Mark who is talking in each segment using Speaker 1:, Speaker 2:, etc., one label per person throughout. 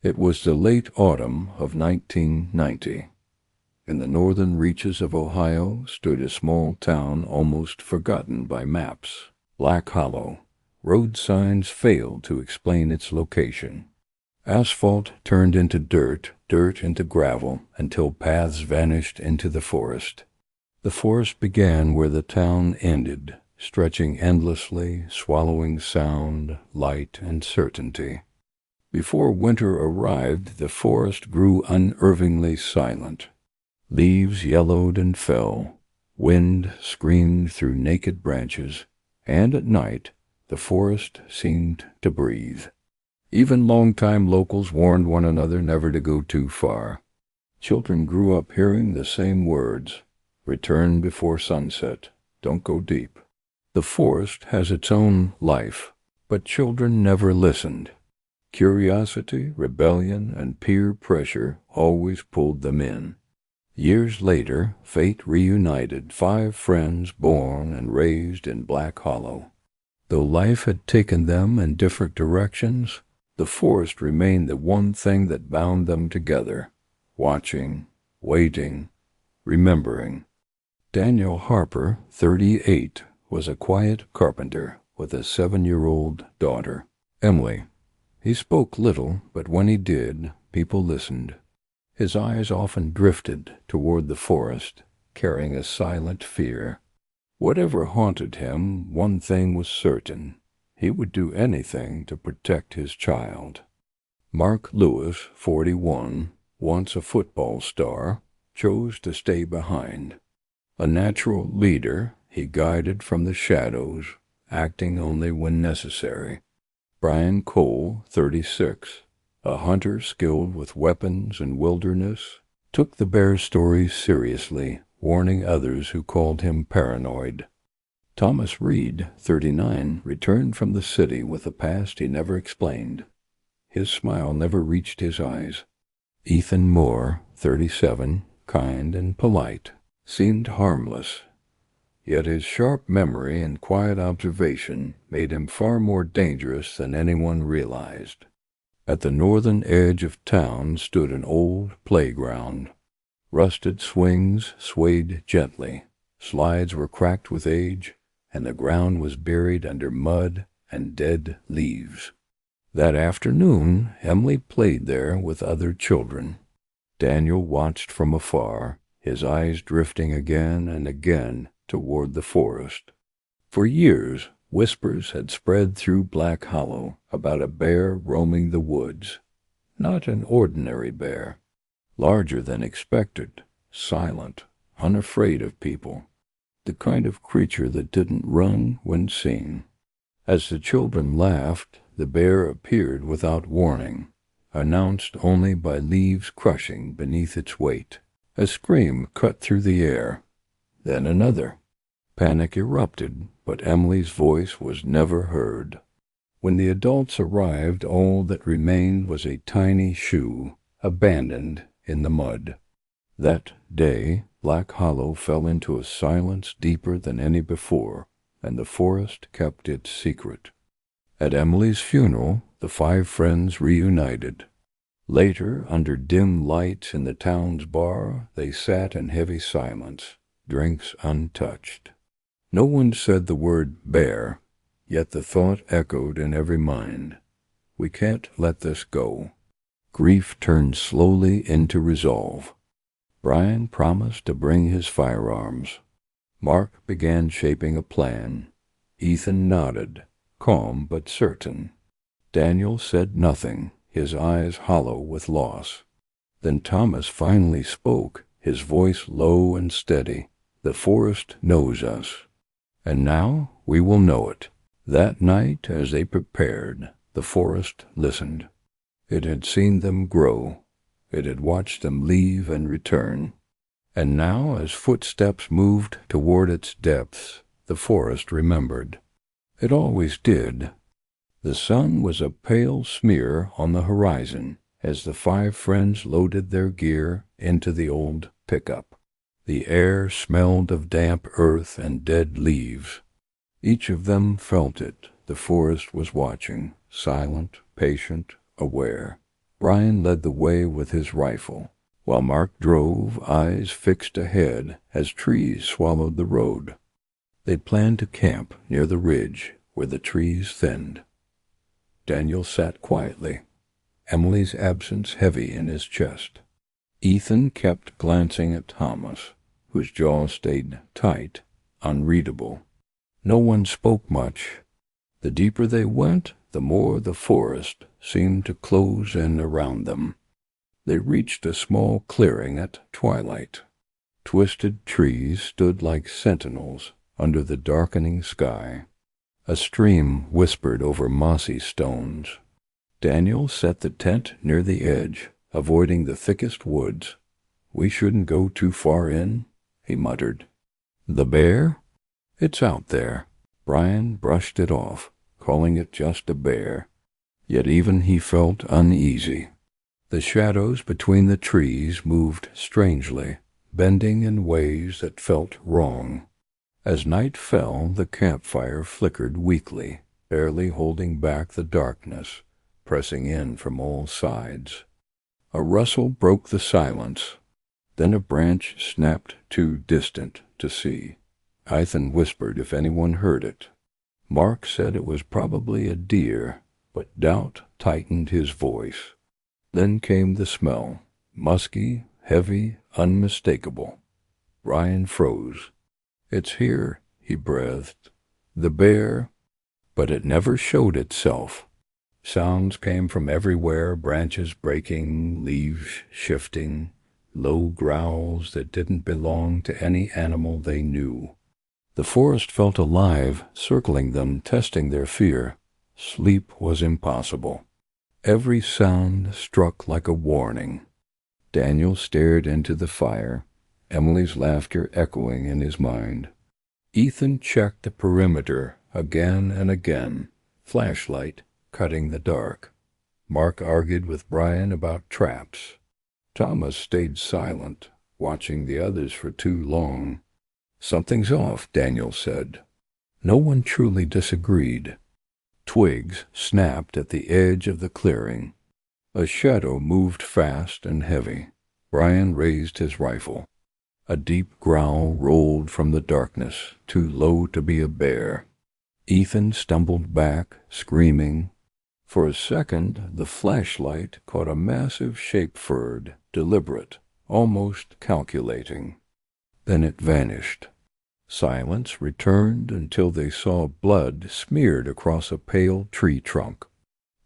Speaker 1: It was the late autumn of 1990. In the northern reaches of Ohio stood a small town almost forgotten by maps, Black Hollow. Road signs failed to explain its location. Asphalt turned into dirt, dirt into gravel, until paths vanished into the forest. The forest began where the town ended, stretching endlessly, swallowing sound, light, and certainty. Before winter arrived, the forest grew unervingly silent. Leaves yellowed and fell. Wind screamed through naked branches, and at night the forest seemed to breathe. Even long-time locals warned one another never to go too far. Children grew up hearing the same words: return before sunset, don't go deep. The forest has its own life, but children never listened. Curiosity, rebellion, and peer pressure always pulled them in. Years later, fate reunited 5 friends born and raised in Black Hollow. Though life had taken them in different directions, the forest remained the one thing that bound them together, watching, waiting, remembering. Daniel Harper, 38, was a quiet carpenter with a 7-year-old daughter, Emily. He spoke little, but when he did, people listened. His eyes often drifted toward the forest, carrying a silent fear. Whatever haunted him, one thing was certain: he would do anything to protect his child. Mark Lewis, 41, once a football star, chose to stay behind. A natural leader, he guided from the shadows, acting only when necessary. Brian Cole, 36, a hunter skilled with weapons and wilderness, took the bear stories seriously, warning others who called him paranoid. Thomas Reed, 39, returned from the city with a past he never explained. His smile never reached his eyes. Ethan Moore, 37, kind and polite, seemed harmless. Yet his sharp memory and quiet observation made him far more dangerous than anyone realized. At the northern edge of town stood an old playground. Rusted swings swayed gently, slides were cracked with age, and the ground was buried under mud and dead leaves. That afternoon, Emily played there with other children. Daniel watched from afar, his eyes drifting again and again toward the forest. For years, whispers had spread through Black Hollow about a bear roaming the woods. Not an ordinary bear. Larger than expected, silent, unafraid of people. The kind of creature that didn't run when seen. As the children laughed, the bear appeared without warning, announced only by leaves crushing beneath its weight. A scream cut through the air. Then another. Panic erupted, but Emily's voice was never heard. When the adults arrived, all that remained was a tiny shoe, abandoned in the mud. That day, Black Hollow fell into a silence deeper than any before, and the forest kept its secret. At Emily's funeral, the 5 friends reunited. Later, under dim lights in the town's bar, they sat in heavy silence, drinks untouched. No one said the word bear, yet the thought echoed in every mind. We can't let this go. Grief turned slowly into resolve. Brian promised to bring his firearms. Mark began shaping a plan. Ethan nodded, calm but certain. Daniel said nothing, his eyes hollow with loss. Then Thomas finally spoke, his voice low and steady. The forest knows us. And now we will know it. That night, as they prepared, the forest listened. It had seen them grow. It had watched them leave and return. And now, as footsteps moved toward its depths, the forest remembered. It always did. The sun was a pale smear on the horizon as the 5 friends loaded their gear into the old pickup. The air smelled of damp earth and dead leaves. Each of them felt it. The forest was watching, silent, patient, aware. Brian led the way with his rifle, while Mark drove, eyes fixed ahead as trees swallowed the road. They'd planned to camp near the ridge where the trees thinned. Daniel sat quietly, Emily's absence heavy in his chest. Ethan kept glancing at Thomas, whose jaw stayed tight, unreadable. No one spoke much. The deeper they went, the more the forest seemed to close in around them. They reached a small clearing at twilight. Twisted trees stood like sentinels under the darkening sky. A stream whispered over mossy stones. Daniel set the tent near the edge, avoiding the thickest woods. "We shouldn't go too far in," he muttered. "The bear? It's out there." Brian brushed it off, calling it just a bear. Yet even he felt uneasy. The shadows between the trees moved strangely, bending in ways that felt wrong. As night fell, the campfire flickered weakly, barely holding back the darkness, pressing in from all sides. A rustle broke the silence. Then a branch snapped too distant to see. Ethan whispered if anyone heard it. Mark said it was probably a deer, but doubt tightened his voice. Then came the smell, musky, heavy, unmistakable. Brian froze. "It's here," he breathed. "The bear." But it never showed itself. Sounds came from everywhere, branches breaking, leaves shifting, low growls that didn't belong to any animal they knew. The forest felt alive, circling them, testing their fear. Sleep was impossible. Every sound struck like a warning. Daniel stared into the fire, Emily's laughter echoing in his mind. Ethan checked the perimeter again and again, flashlight cutting the dark. Mark argued with Brian about traps. Thomas stayed silent, watching the others for too long. "Something's off," Daniel said. No one truly disagreed. Twigs snapped at the edge of the clearing. A shadow moved fast and heavy. Brian raised his rifle. A deep growl rolled from the darkness, too low to be a bear. Ethan stumbled back, screaming. For a second, the flashlight caught a massive shape furred, deliberate, almost calculating. Then it vanished. Silence returned until they saw blood smeared across a pale tree trunk.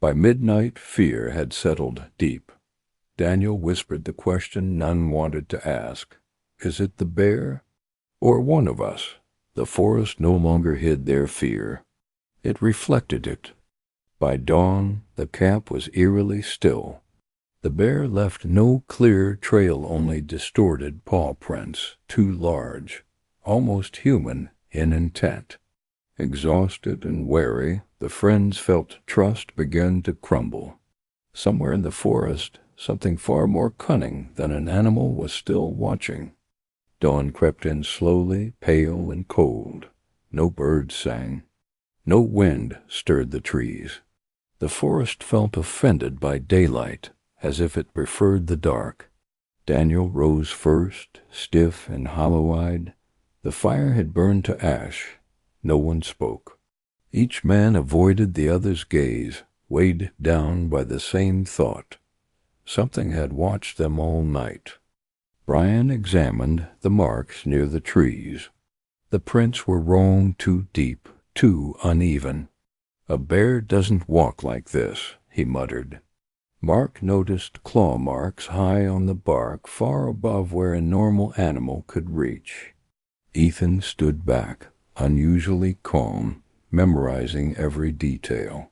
Speaker 1: By midnight, fear had settled deep. Daniel whispered the question none wanted to ask. "Is it the bear? Or one of us?" The forest no longer hid their fear. It reflected it. By dawn, the camp was eerily still. The bear left no clear trail, only distorted paw prints, too large, almost human in intent. Exhausted and wary, the friends felt trust begin to crumble. Somewhere in the forest, something far more cunning than an animal was still watching. Dawn crept in slowly, pale and cold. No birds sang. No wind stirred the trees. The forest felt offended by daylight, as if it preferred the dark. Daniel rose first, stiff and hollow-eyed. The fire had burned to ash. No one spoke. Each man avoided the other's gaze, weighed down by the same thought. Something had watched them all night. Brian examined the marks near the trees. The prints were wrong, too deep, too uneven. "A bear doesn't walk like this," he muttered. Mark noticed claw marks high on the bark, far above where a normal animal could reach. Ethan stood back, unusually calm, memorizing every detail.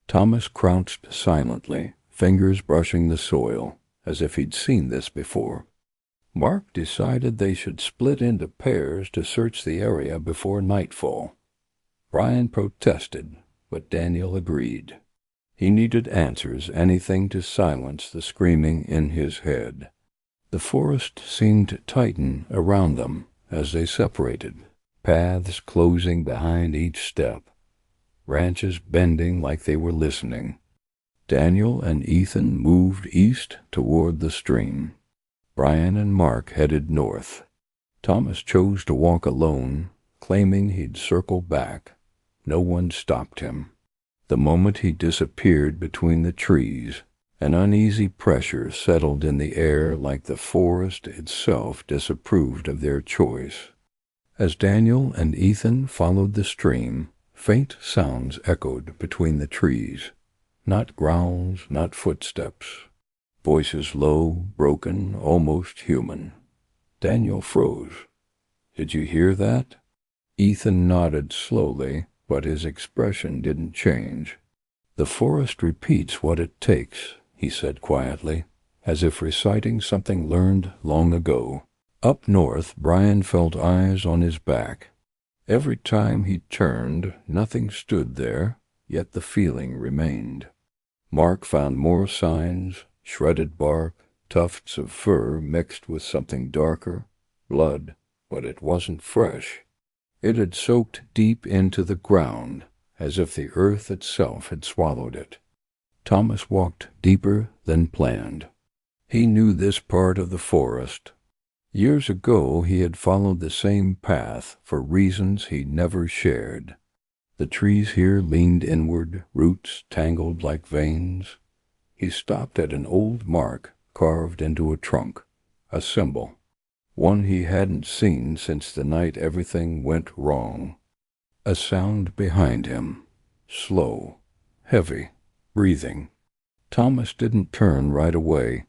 Speaker 1: Thomas crouched silently, fingers brushing the soil, as if he'd seen this before. Mark decided they should split into pairs to search the area before nightfall. Brian protested, but Daniel agreed. He needed answers, anything to silence the screaming in his head. The forest seemed to tighten around them as they separated, paths closing behind each step, branches bending like they were listening. Daniel and Ethan moved east toward the stream. Brian and Mark headed north. Thomas chose to walk alone, claiming he'd circle back. No one stopped him. The moment he disappeared between the trees, an uneasy pressure settled in the air like the forest itself disapproved of their choice. As Daniel and Ethan followed the stream, faint sounds echoed between the trees. Not growls, not footsteps. Voices low, broken, almost human. Daniel froze. "Did you hear that?" Ethan nodded slowly, but his expression didn't change. "The forest repeats what it takes," he said quietly, as if reciting something learned long ago. Up north, Brian felt eyes on his back. Every time he turned, nothing stood there, yet the feeling remained. Mark found more signs: shredded bark, tufts of fur mixed with something darker, blood, but it wasn't fresh. It had soaked deep into the ground, as if the earth itself had swallowed it. Thomas walked deeper than planned. He knew this part of the forest. Years ago he had followed the same path for reasons he never shared. The trees here leaned inward, roots tangled like veins. He stopped at an old mark carved into a trunk, a symbol, one he hadn't seen since the night everything went wrong. A sound behind him, slow, heavy, breathing. Thomas didn't turn right away.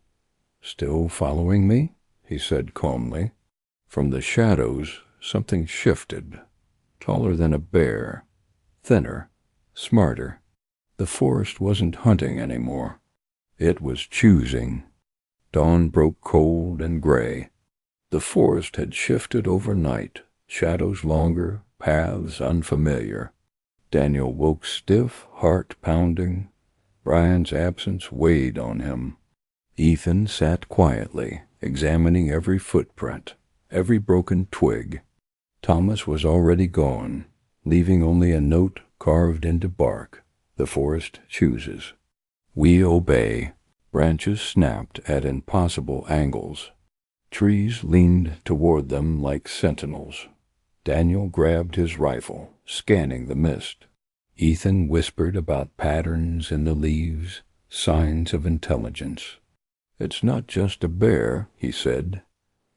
Speaker 1: "Still following me?" he said calmly. From the shadows, something shifted, taller than a bear, thinner, smarter. The forest wasn't hunting anymore. It was choosing. Dawn broke cold and gray. The forest had shifted overnight, shadows longer, paths unfamiliar. Daniel woke stiff, heart pounding. Brian's absence weighed on him. Ethan sat quietly, examining every footprint, every broken twig. Thomas was already gone, leaving only a note carved into bark: "The forest chooses. We obey." Branches snapped at impossible angles. Trees leaned toward them like sentinels. Daniel grabbed his rifle, scanning the mist. Ethan whispered about patterns in the leaves, signs of intelligence. "It's not just a bear," he said.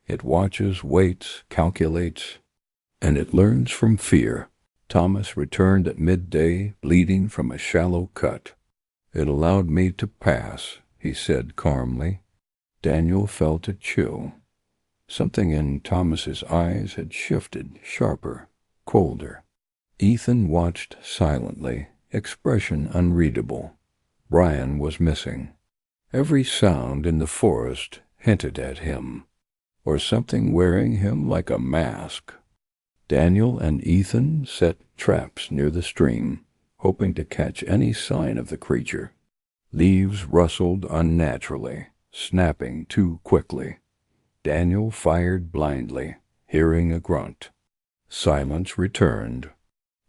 Speaker 1: "It watches, waits, calculates, and it learns from fear." Thomas returned at midday, bleeding from a shallow cut. "It allowed me to pass," he said calmly. Daniel felt a chill. Something in Thomas's eyes had shifted, sharper, colder. Ethan watched silently, expression unreadable. Brian was missing. Every sound in the forest hinted at him, or something wearing him like a mask. Daniel and Ethan set traps near the stream, hoping to catch any sign of the creature. Leaves rustled unnaturally, snapping too quickly. Daniel fired blindly, hearing a grunt. Silence returned.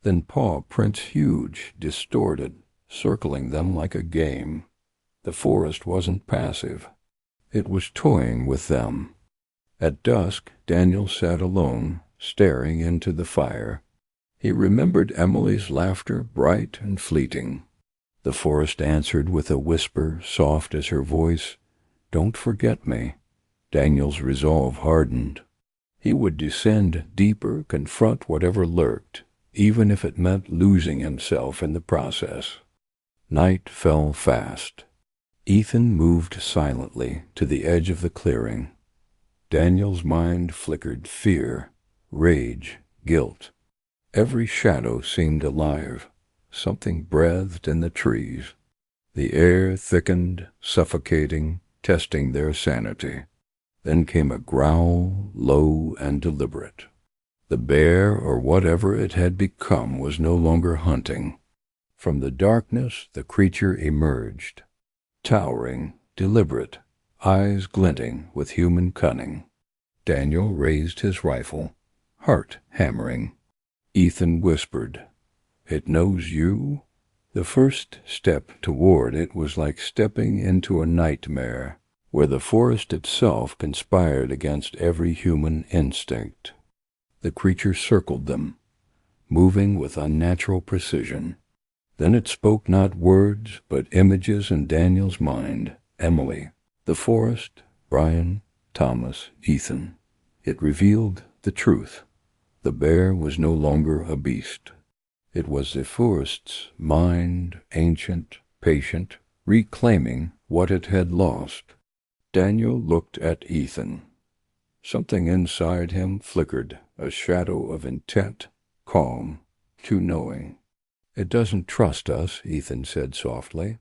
Speaker 1: Then paw prints huge, distorted, circling them like a game. The forest wasn't passive. It was toying with them. At dusk, Daniel sat alone, staring into the fire. He remembered Emily's laughter, bright and fleeting. The forest answered with a whisper, soft as her voice, "Don't forget me." Daniel's resolve hardened. He would descend deeper, confront whatever lurked, even if it meant losing himself in the process. Night fell fast. Ethan moved silently to the edge of the clearing. Daniel's mind flickered fear, rage, guilt. Every shadow seemed alive. Something breathed in the trees. The air thickened, suffocating, testing their sanity. Then came a growl, low and deliberate. The bear, or whatever it had become, was no longer hunting. From the darkness the creature emerged, towering, deliberate, eyes glinting with human cunning. Daniel raised his rifle, heart hammering. Ethan whispered, "It knows you?" The first step toward it was like stepping into a nightmare, where the forest itself conspired against every human instinct. The creature circled them, moving with unnatural precision. Then it spoke not words, but images in Daniel's mind. Emily, the forest, Brian, Thomas, Ethan. It revealed the truth. The bear was no longer a beast. It was the forest's mind, ancient, patient, reclaiming what it had lost. Daniel looked at Ethan. Something inside him flickered, a shadow of intent, calm, too knowing. "It doesn't trust us," Ethan said softly.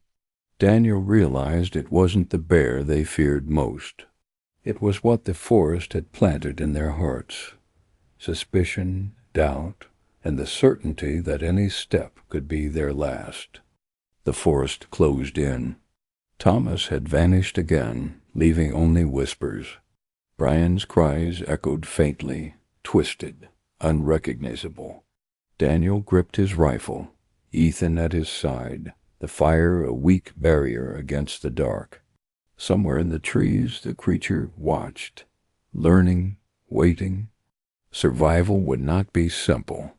Speaker 1: Daniel realized it wasn't the bear they feared most. It was what the forest had planted in their hearts. Suspicion, doubt, and the certainty that any step could be their last. The forest closed in. Thomas had vanished again, leaving only whispers. Brian's cries echoed faintly, twisted, unrecognizable. Daniel gripped his rifle, Ethan at his side, the fire a weak barrier against the dark. Somewhere in the trees the creature watched, learning, waiting. Survival would not be simple.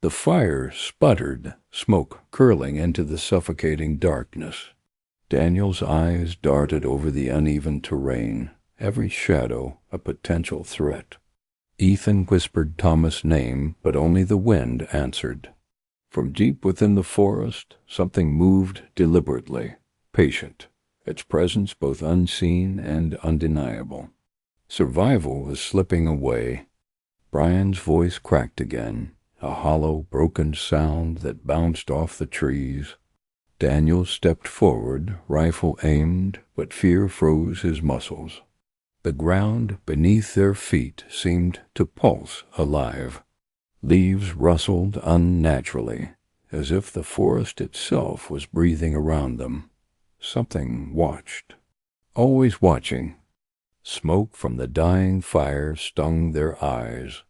Speaker 1: The fire sputtered, smoke curling into the suffocating darkness. Daniel's eyes darted over the uneven terrain, every shadow a potential threat. Ethan whispered Thomas' name, but only the wind answered. From deep within the forest, something moved deliberately, patient, its presence both unseen and undeniable. Survival was slipping away. Brian's voice cracked again, a hollow, broken sound that bounced off the trees. Daniel stepped forward, rifle aimed, but fear froze his muscles. The ground beneath their feet seemed to pulse alive. Leaves rustled unnaturally, as if the forest itself was breathing around them. Something watched, always watching. Smoke from the dying fire stung their eyes.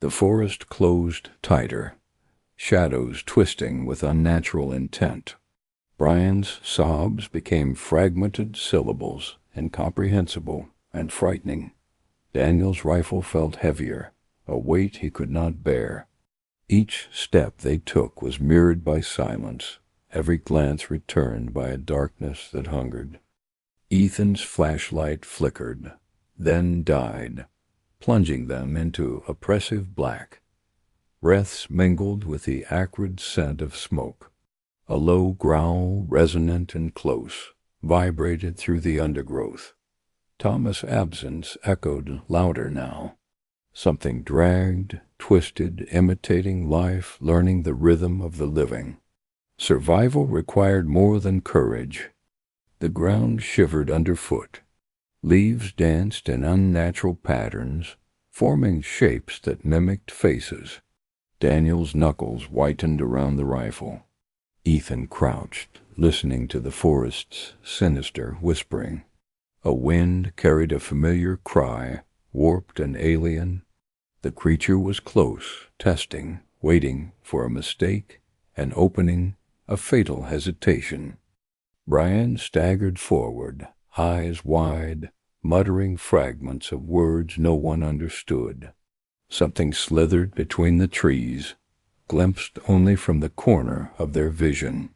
Speaker 1: The forest closed tighter, shadows twisting with unnatural intent. Brian's sobs became fragmented syllables, incomprehensible and frightening. Daniel's rifle felt heavier, a weight he could not bear. Each step they took was mirrored by silence, every glance returned by a darkness that hungered. Ethan's flashlight flickered, then died, plunging them into oppressive black. Breaths mingled with the acrid scent of smoke. A low growl, resonant and close, vibrated through the undergrowth. Thomas' absence echoed louder now. Something dragged, twisted, imitating life, learning the rhythm of the living. Survival required more than courage. The ground shivered underfoot. Leaves danced in unnatural patterns, forming shapes that mimicked faces. Daniel's knuckles whitened around the rifle. Ethan crouched, listening to the forest's sinister whispering. A wind carried a familiar cry, warped and alien. The creature was close, testing, waiting for a mistake, an opening, a fatal hesitation. Brian staggered forward, eyes wide, muttering fragments of words no one understood. Something slithered between the trees, glimpsed only from the corner of their vision.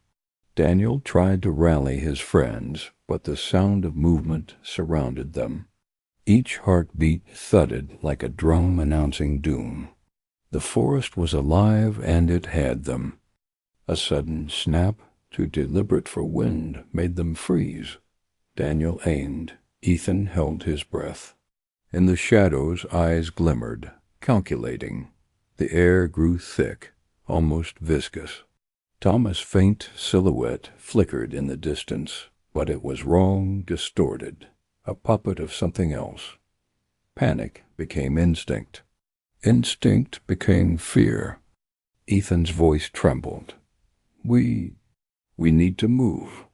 Speaker 1: Daniel tried to rally his friends, but the sound of movement surrounded them. Each heartbeat thudded like a drum announcing doom. The forest was alive and it had them. A sudden snap, too deliberate for wind, made them freeze. Daniel aimed. Ethan held his breath. In the shadows, eyes glimmered, calculating. The air grew thick, almost viscous. Thomas' faint silhouette flickered in the distance, but it was wrong, distorted, a puppet of something else. Panic became instinct. Instinct became fear. Ethan's voice trembled. We need to move."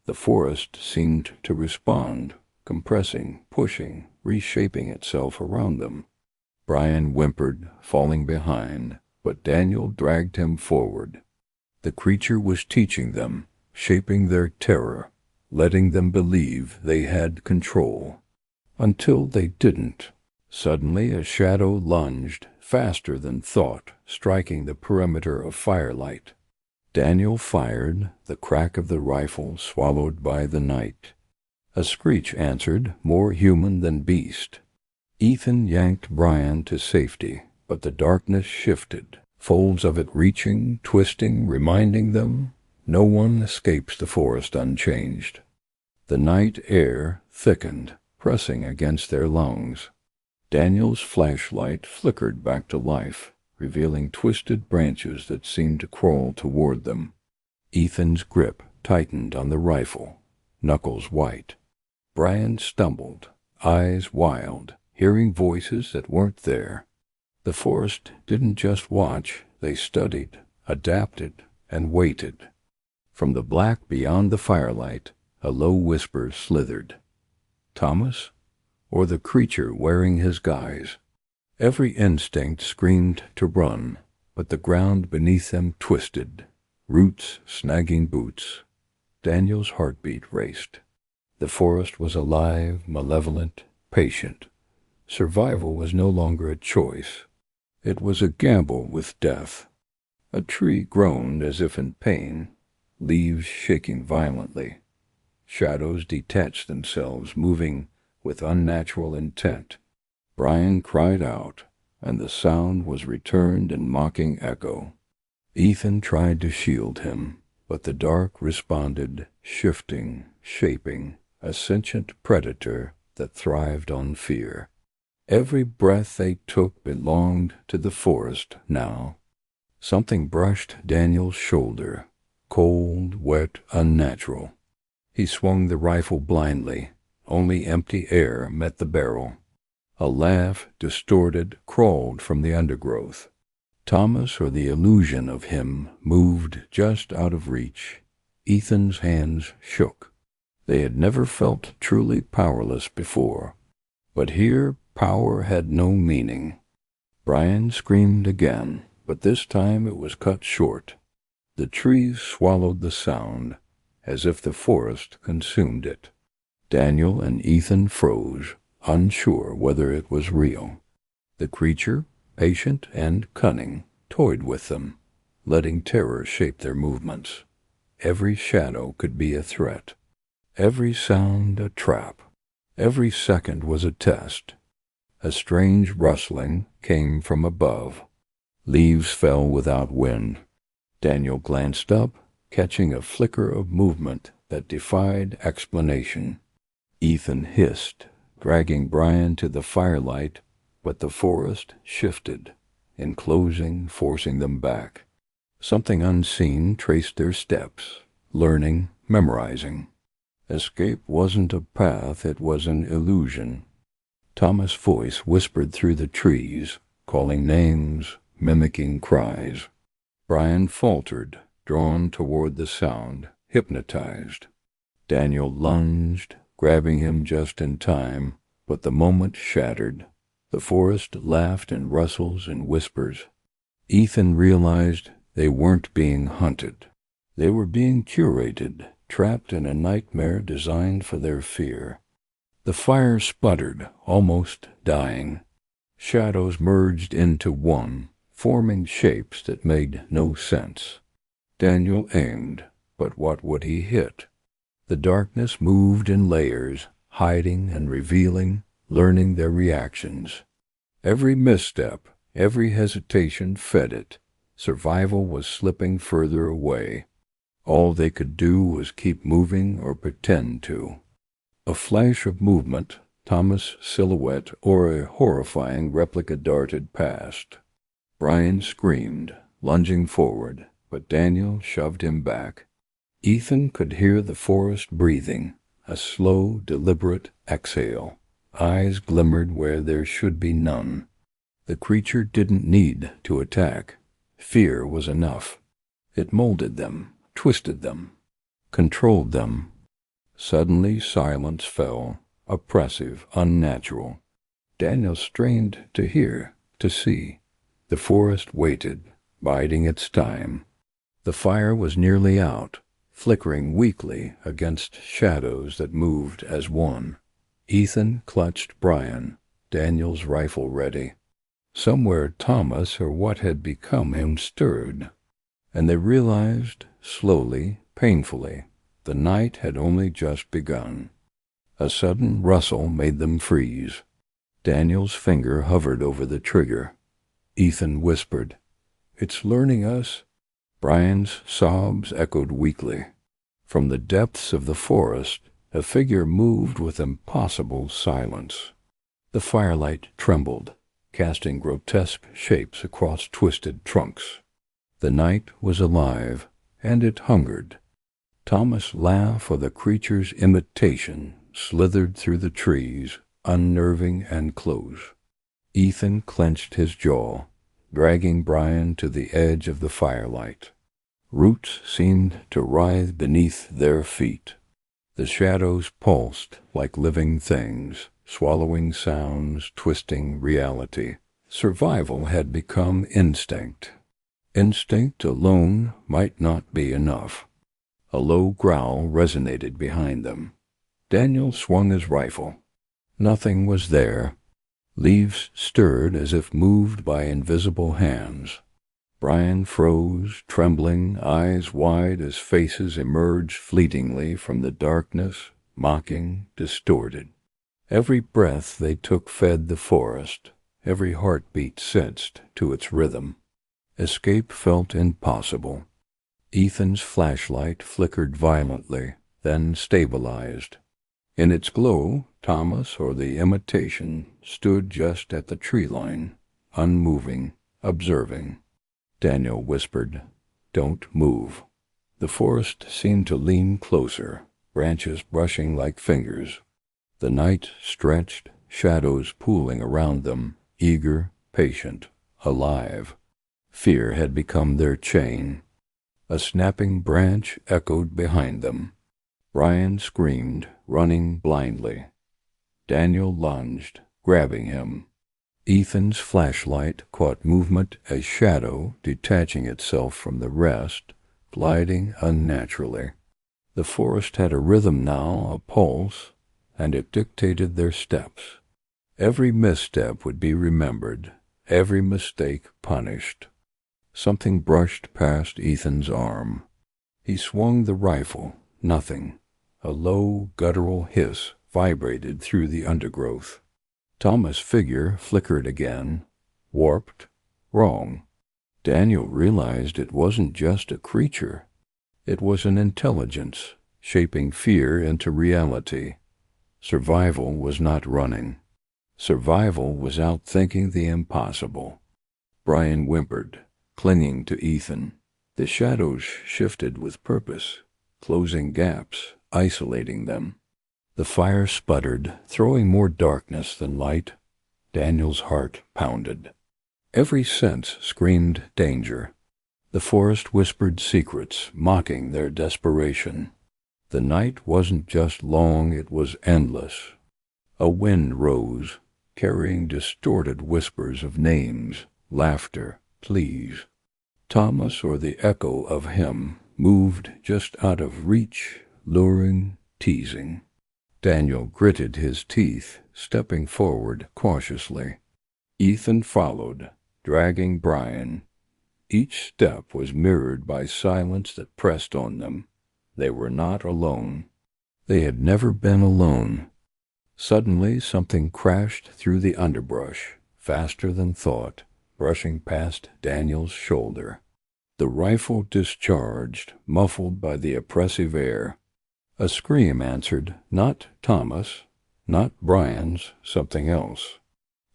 Speaker 1: The forest seemed to respond, compressing, pushing, reshaping itself around them. Brian whimpered, falling behind, but Daniel dragged him forward. The creature was teaching them, shaping their terror, letting them believe they had control. Until they didn't. Suddenly a shadow lunged, faster than thought, striking the perimeter of firelight. Daniel fired, the crack of the rifle swallowed by the night. A screech answered, more human than beast. Ethan yanked Brian to safety, but the darkness shifted, folds of it reaching, twisting, reminding them, no one escapes the forest unchanged. The night air thickened, pressing against their lungs. Daniel's flashlight flickered back to life, revealing twisted branches that seemed to crawl toward them. Ethan's grip tightened on the rifle, knuckles white. Brian stumbled, eyes wild, hearing voices that weren't there. The forest didn't just watch, they studied, adapted, and waited. From the black beyond the firelight, a low whisper slithered. Thomas? Or the creature wearing his guise? Every instinct screamed to run, but the ground beneath them twisted, roots snagging boots. Daniel's heartbeat raced. The forest was alive, malevolent, patient. Survival was no longer a choice. It was a gamble with death. A tree groaned as if in pain, leaves shaking violently. Shadows detached themselves, moving with unnatural intent. Brian cried out, and the sound was returned in mocking echo. Ethan tried to shield him, but the dark responded, shifting, shaping, a sentient predator that thrived on fear. Every breath they took belonged to the forest now. Something brushed Daniel's shoulder, cold, wet, unnatural. He swung the rifle blindly. Only empty air met the barrel. A laugh, distorted, crawled from the undergrowth. Thomas, or the illusion of him, moved just out of reach. Ethan's hands shook. They had never felt truly powerless before. But here power had no meaning. Brian screamed again, but this time it was cut short. The trees swallowed the sound, as if the forest consumed it. Daniel and Ethan froze, unsure whether it was real. The creature, patient and cunning, toyed with them, letting terror shape their movements. Every shadow could be a threat. Every sound a trap. Every second was a test. A strange rustling came from above. Leaves fell without wind. Daniel glanced up, catching a flicker of movement that defied explanation. Ethan hissed, dragging Brian to the firelight, but the forest shifted, enclosing, forcing them back. Something unseen traced their steps, learning, memorizing. Escape wasn't a path, it was an illusion. Thomas' voice whispered through the trees, calling names, mimicking cries. Brian faltered, drawn toward the sound, hypnotized. Daniel lunged, grabbing him just in time, but the moment shattered. The forest laughed in rustles and whispers. Ethan realized they weren't being hunted. They were being curated, trapped in a nightmare designed for their fear. The fire sputtered, almost dying. Shadows merged into one, forming shapes that made no sense. Daniel aimed, but what would he hit? The darkness moved in layers, hiding and revealing, learning their reactions. Every misstep, every hesitation fed it. Survival was slipping further away. All they could do was keep moving or pretend to. A flash of movement, Thomas' silhouette or a horrifying replica darted past. Brian screamed, lunging forward, but Daniel shoved him back. Ethan could hear the forest breathing, a slow, deliberate exhale. Eyes glimmered where there should be none. The creature didn't need to attack. Fear was enough. It molded them, twisted them, controlled them. Suddenly silence fell, oppressive, unnatural. Daniel strained to hear, to see. The forest waited, biding its time. The fire was nearly out, flickering weakly against shadows that moved as one. Ethan clutched Brian, Daniel's rifle ready. Somewhere Thomas, or what had become him, stirred, and they realized, slowly, painfully, the night had only just begun. A sudden rustle made them freeze. Daniel's finger hovered over the trigger. Ethan whispered, "It's learning us." Brian's sobs echoed weakly. From the depths of the forest, a figure moved with impossible silence. The firelight trembled, casting grotesque shapes across twisted trunks. The night was alive, and it hungered. Thomas' laugh, or the creature's imitation, slithered through the trees, unnerving and close. Ethan clenched his jaw, dragging Brian to the edge of the firelight. Roots seemed to writhe beneath their feet. The shadows pulsed like living things, swallowing sounds, twisting reality. Survival had become instinct. Instinct alone might not be enough. A low growl resonated behind them. Daniel swung his rifle. Nothing was there. Leaves stirred as if moved by invisible hands. Brian froze, trembling, eyes wide as faces emerged fleetingly from the darkness, mocking, distorted. Every breath they took fed the forest. Every heartbeat sensed to its rhythm. Escape felt impossible. Ethan's flashlight flickered violently, then stabilized. In its glow, Thomas, or the imitation, stood just at the tree line, unmoving, observing. Daniel whispered, "Don't move." The forest seemed to lean closer, branches brushing like fingers. The night stretched, shadows pooling around them, eager, patient, alive. Fear had become their chain. A snapping branch echoed behind them. Brian screamed, running blindly. Daniel lunged, grabbing him. Ethan's flashlight caught movement as shadow, detaching itself from the rest, gliding unnaturally. The forest had a rhythm now, a pulse, and it dictated their steps. Every misstep would be remembered, every mistake punished. Something brushed past Ethan's arm. He swung the rifle. Nothing. A low, guttural hiss vibrated through the undergrowth. Thomas' figure flickered again. Warped. Wrong. Daniel realized it wasn't just a creature. It was an intelligence, shaping fear into reality. Survival was not running. Survival was outthinking the impossible. Brian whimpered, clinging to Ethan. The shadows shifted with purpose, closing gaps, isolating them. The fire sputtered, throwing more darkness than light. Daniel's heart pounded. Every sense screamed danger. The forest whispered secrets, mocking their desperation. The night wasn't just long, it was endless. A wind rose, carrying distorted whispers of names, laughter, pleas. Thomas, or the echo of him, moved just out of reach, luring, teasing. Daniel gritted his teeth, stepping forward cautiously. Ethan followed, dragging Brian. Each step was mirrored by silence that pressed on them. They were not alone. They had never been alone. Suddenly something crashed through the underbrush, faster than thought, brushing past Daniel's shoulder. The rifle discharged, muffled by the oppressive air. A scream answered, not Thomas, not Brian's, something else.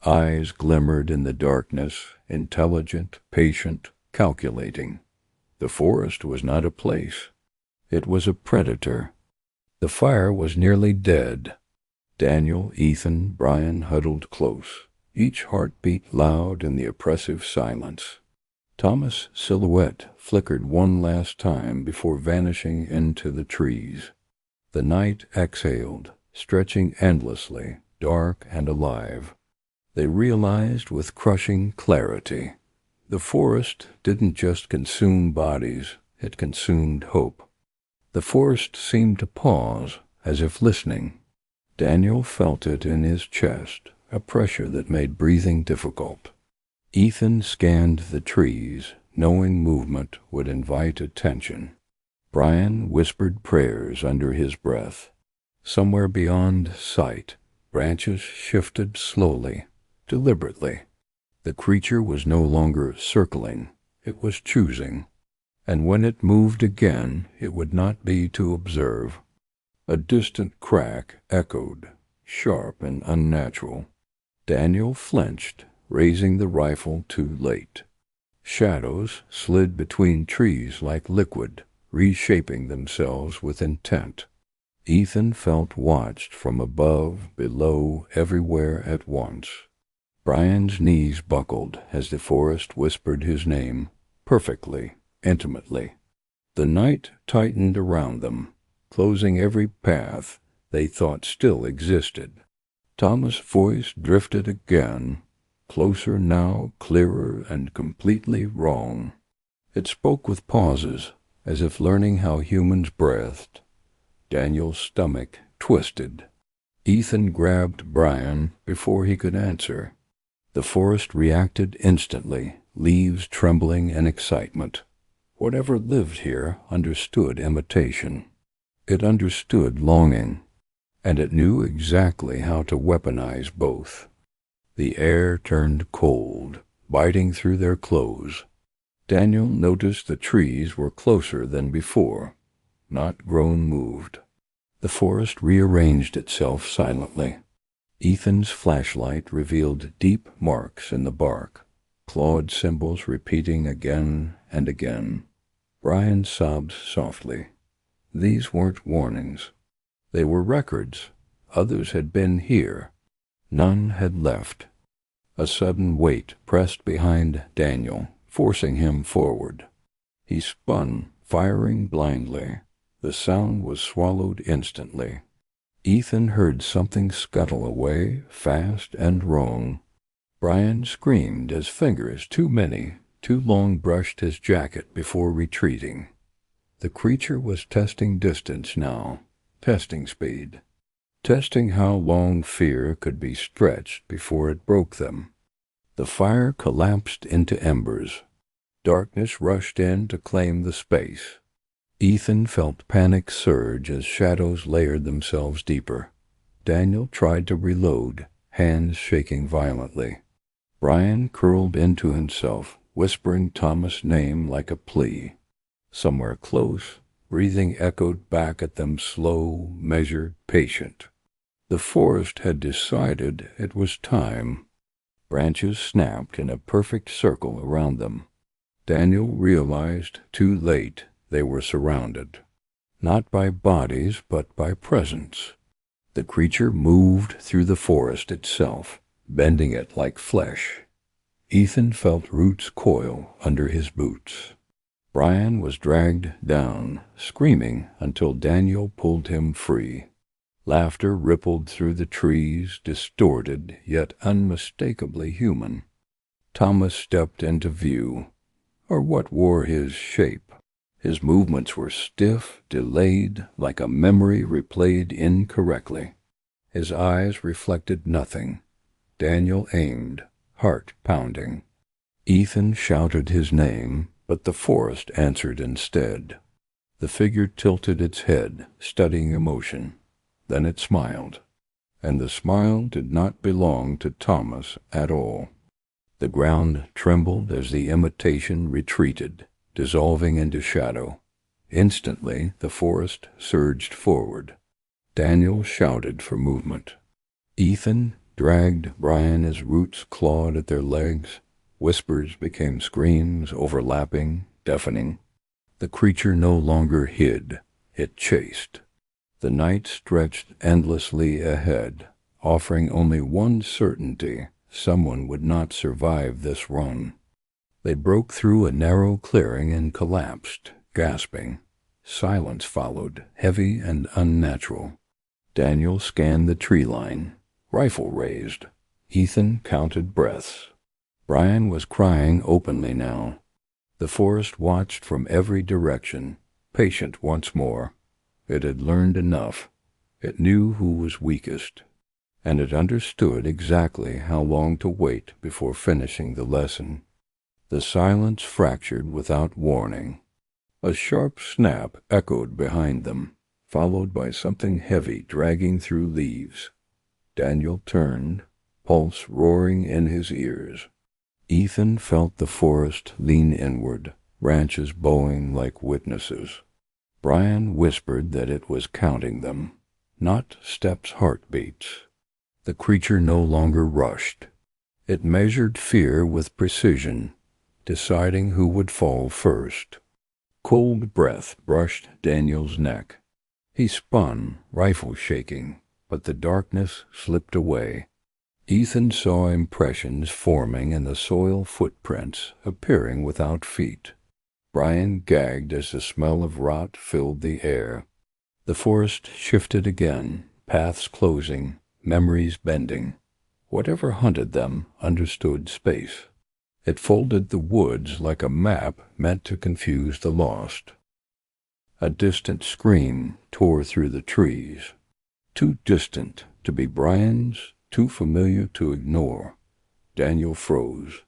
Speaker 1: Eyes glimmered in the darkness, intelligent, patient, calculating. The forest was not a place. It was a predator. The fire was nearly dead. Daniel, Ethan, Brian huddled close, each heartbeat loud in the oppressive silence. Thomas' silhouette flickered one last time before vanishing into the trees. The night exhaled, stretching endlessly, dark and alive. They realized with crushing clarity. The forest didn't just consume bodies, it consumed hope. The forest seemed to pause, as if listening. Daniel felt it in his chest, a pressure that made breathing difficult. Ethan scanned the trees, knowing movement would invite attention. Brian whispered prayers under his breath. Somewhere beyond sight, branches shifted slowly, deliberately. The creature was no longer circling, it was choosing. And when it moved again, it would not be to observe. A distant crack echoed, sharp and unnatural. Daniel flinched, raising the rifle too late. Shadows slid between trees like liquid, reshaping themselves with intent. Ethan felt watched from above, below, everywhere at once. Brian's knees buckled as the forest whispered his name, perfectly, intimately. The night tightened around them, closing every path they thought still existed. Thomas' voice drifted again, closer now, clearer and completely wrong. It spoke with pauses, as if learning how humans breathed. Daniel's stomach twisted. Ethan grabbed Brian before he could answer. The forest reacted instantly, leaves trembling in excitement. Whatever lived here understood imitation. It understood longing, and it knew exactly how to weaponize both. The air turned cold, biting through their clothes. Daniel noticed the trees were closer than before, not grown moved. The forest rearranged itself silently. Ethan's flashlight revealed deep marks in the bark, clawed symbols repeating again and again. Brian sobbed softly. These weren't warnings. They were records. Others had been here. None had left. A sudden weight pressed behind Daniel, forcing him forward. He spun, firing blindly. The sound was swallowed instantly. Ethan heard something scuttle away, fast and wrong. Brian screamed as fingers, too many, too long, brushed his jacket before retreating. The creature was testing distance now, testing speed, testing how long fear could be stretched before it broke them. The fire collapsed into embers. Darkness rushed in to claim the space. Ethan felt panic surge as shadows layered themselves deeper. Daniel tried to reload, hands shaking violently. Brian curled into himself, whispering Thomas' name like a plea. Somewhere close, breathing echoed back at them, slow, measured, patient. The forest had decided it was time. Branches snapped in a perfect circle around them. Daniel realized too late they were surrounded, not by bodies but by presence. The creature moved through the forest itself, bending it like flesh. Ethan felt roots coil under his boots. Brian was dragged down, screaming until Daniel pulled him free. Laughter rippled through the trees, distorted yet unmistakably human. Thomas stepped into view, or what wore his shape. His movements were stiff, delayed, like a memory replayed incorrectly. His eyes reflected nothing. Daniel aimed, heart pounding. Ethan shouted his name, but the forest answered instead. The figure tilted its head, studying emotion. Then it smiled, and the smile did not belong to Thomas at all. The ground trembled as the imitation retreated, dissolving into shadow. Instantly, the forest surged forward. Daniel shouted for movement. Ethan dragged Brian as roots clawed at their legs. Whispers became screams, overlapping, deafening. The creature no longer hid. It chased. The night stretched endlessly ahead, offering only one certainty: someone would not survive this run. They broke through a narrow clearing and collapsed, gasping. Silence followed, heavy and unnatural. Daniel scanned the tree line, rifle raised. Ethan counted breaths. Brian was crying openly now. The forest watched from every direction, patient once more. It had learned enough. It knew who was weakest, and it understood exactly how long to wait before finishing the lesson. The silence fractured without warning. A sharp snap echoed behind them, followed by something heavy dragging through leaves. Daniel turned, pulse roaring in his ears. Ethan felt the forest lean inward, branches bowing like witnesses. Brian whispered that it was counting them, not Step's heartbeats. The creature no longer rushed. It measured fear with precision, deciding who would fall first. Cold breath brushed Daniel's neck. He spun, rifle shaking, but the darkness slipped away. Ethan saw impressions forming in the soil, footprints appearing without feet. Brian gagged as the smell of rot filled the air. The forest shifted again, paths closing, memories bending. Whatever hunted them understood space. It folded the woods like a map meant to confuse the lost. A distant scream tore through the trees. Too distant to be Brian's, too familiar to ignore. Daniel froze.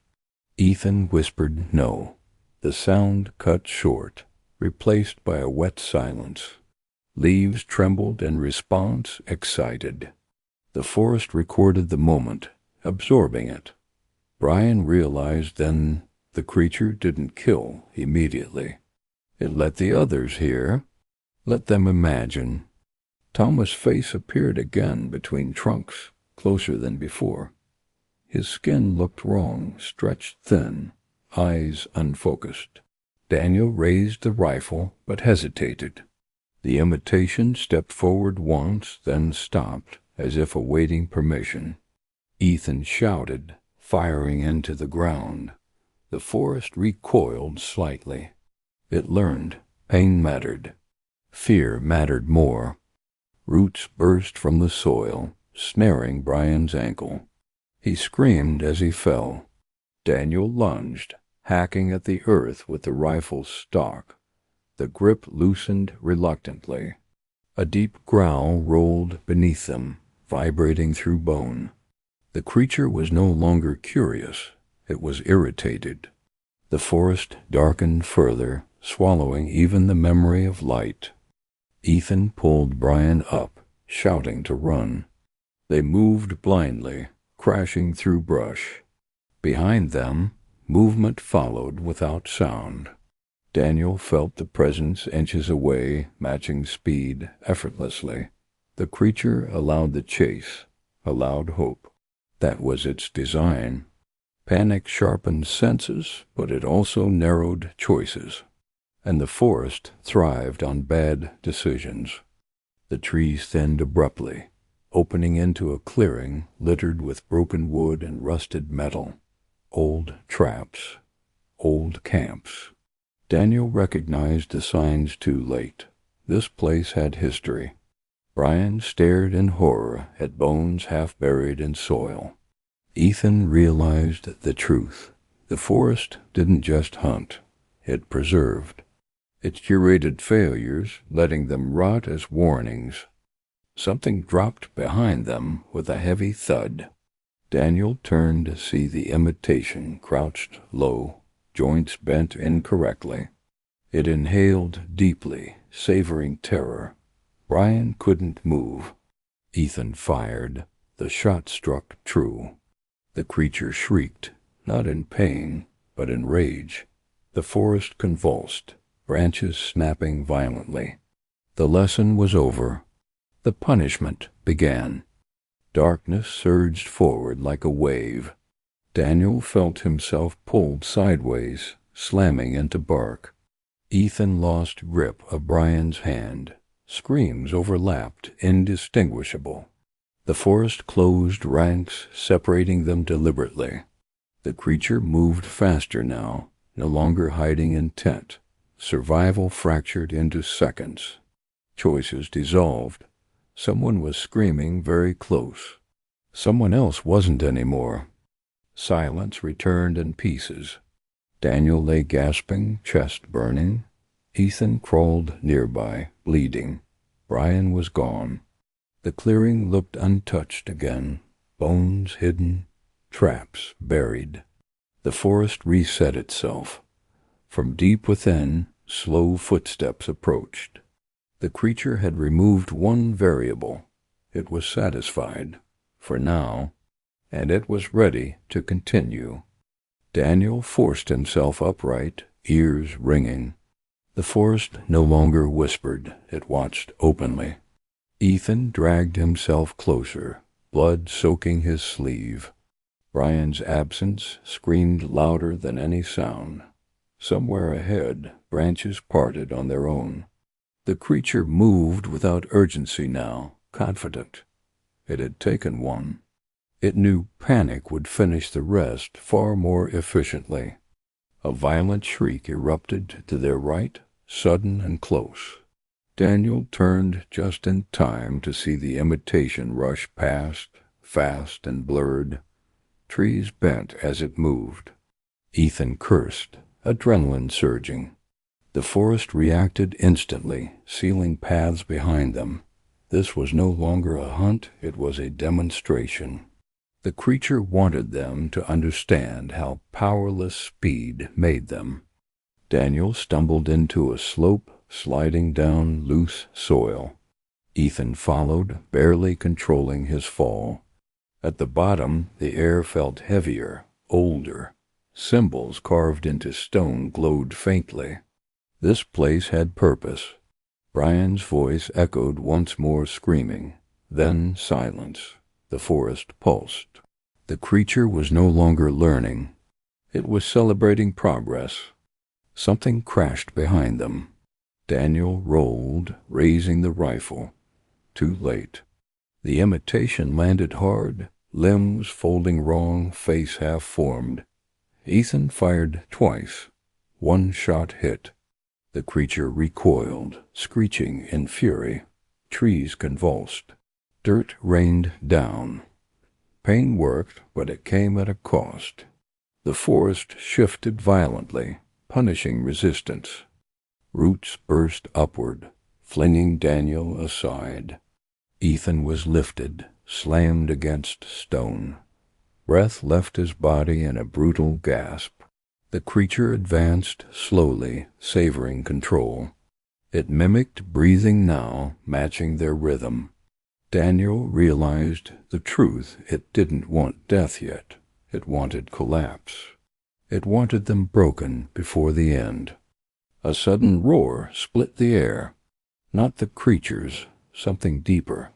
Speaker 1: Ethan whispered no. The sound cut short, replaced by a wet silence. Leaves trembled in response, excited. The forest recorded the moment, absorbing it. Brian realized then the creature didn't kill immediately. It let the others hear, let them imagine. Thomas' face appeared again between trunks, closer than before. His skin looked wrong, stretched thin, eyes unfocused. Daniel raised the rifle, but hesitated. The imitation stepped forward once, then stopped, as if awaiting permission. Ethan shouted, firing into the ground. The forest recoiled slightly. It learned pain mattered. Fear mattered more. Roots burst from the soil, snaring Brian's ankle. He screamed as he fell. Daniel lunged, hacking at the earth with the rifle's stock. The grip loosened reluctantly. A deep growl rolled beneath them, vibrating through bone. The creature was no longer curious. It was irritated. The forest darkened further, swallowing even the memory of light. Ethan pulled Brian up, shouting to run. They moved blindly, crashing through brush. Behind them, movement followed without sound. Daniel felt the presence inches away, matching speed effortlessly. The creature allowed the chase, allowed hope. That was its design. Panic sharpened senses, but it also narrowed choices. And the forest thrived on bad decisions. The trees thinned abruptly, opening into a clearing littered with broken wood and rusted metal. Old traps, old camps. Daniel recognized the signs too late. This place had history. Brian stared in horror at bones half buried in soil. Ethan realized the truth. The forest didn't just hunt. It preserved. It curated failures, letting them rot as warnings. Something dropped behind them with a heavy thud. Daniel turned to see the imitation crouched low, joints bent incorrectly. It inhaled deeply, savoring terror. Brian couldn't move. Ethan fired. The shot struck true. The creature shrieked, not in pain, but in rage. The forest convulsed, branches snapping violently. The lesson was over. The punishment began. Darkness surged forward like a wave. Daniel felt himself pulled sideways, slamming into bark. Ethan lost grip of Brian's hand. Screams overlapped, indistinguishable. The forest closed ranks, separating them deliberately. The creature moved faster now, no longer hiding intent. Survival fractured into seconds. Choices dissolved. Someone was screaming very close. Someone else wasn't anymore. Silence returned in pieces. Daniel lay gasping, chest burning. Ethan crawled nearby, bleeding. Brian was gone. The clearing looked untouched again, bones hidden, traps buried. The forest reset itself. From deep within, slow footsteps approached. The creature had removed one variable. It was satisfied, for now, and it was ready to continue. Daniel forced himself upright, ears ringing. The forest no longer whispered, it watched openly. Ethan dragged himself closer, blood soaking his sleeve. Brian's absence screamed louder than any sound. Somewhere ahead, branches parted on their own. The creature moved without urgency now, confident. It had taken one. It knew panic would finish the rest far more efficiently. A violent shriek erupted to their right, sudden and close. Daniel turned just in time to see the imitation rush past, fast and blurred. Trees bent as it moved. Ethan cursed, adrenaline surging. The forest reacted instantly, sealing paths behind them. This was no longer a hunt, it was a demonstration. The creature wanted them to understand how powerless speed made them. Daniel stumbled into a slope, sliding down loose soil. Ethan followed, barely controlling his fall. At the bottom, the air felt heavier, older. Symbols carved into stone glowed faintly. This place had purpose. Brian's voice echoed once more, screaming. Then silence. The forest pulsed. The creature was no longer learning. It was celebrating progress. Something crashed behind them. Daniel rolled, raising the rifle. Too late. The imitation landed hard, limbs folding wrong, face half-formed. Ethan fired twice. One shot hit. The creature recoiled, screeching in fury. Trees convulsed. Dirt rained down. Pain worked, but it came at a cost. The forest shifted violently, punishing resistance. Roots burst upward, flinging Daniel aside. Ethan was lifted, slammed against stone. Breath left his body in a brutal gasp. The creature advanced slowly, savoring control. It mimicked breathing now, matching their rhythm. Daniel realized the truth. It didn't want death yet. It wanted collapse. It wanted them broken before the end. A sudden roar split the air. Not the creatures, something deeper,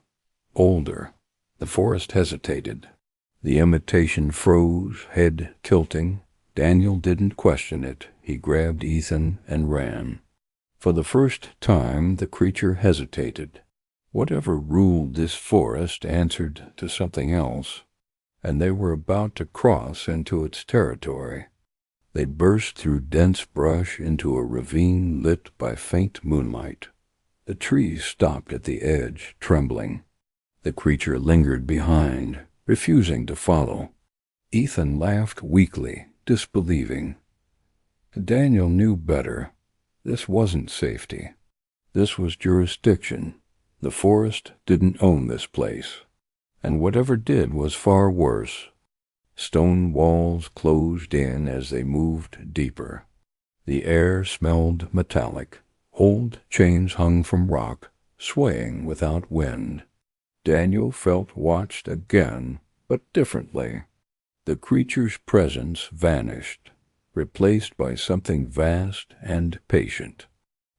Speaker 1: older. The forest hesitated. The imitation froze, head tilting. Daniel didn't question it. He grabbed Ethan and ran. For the first time, the creature hesitated. Whatever ruled this forest answered to something else, and they were about to cross into its territory. They burst through dense brush into a ravine lit by faint moonlight. The trees stopped at the edge, trembling. The creature lingered behind, refusing to follow. Ethan laughed weakly, disbelieving. Daniel knew better. This wasn't safety. This was jurisdiction. The forest didn't own this place. And whatever did was far worse. Stone walls closed in as they moved deeper. The air smelled metallic. Old chains hung from rock, swaying without wind. Daniel felt watched again, but differently. The creature's presence vanished, replaced by something vast and patient.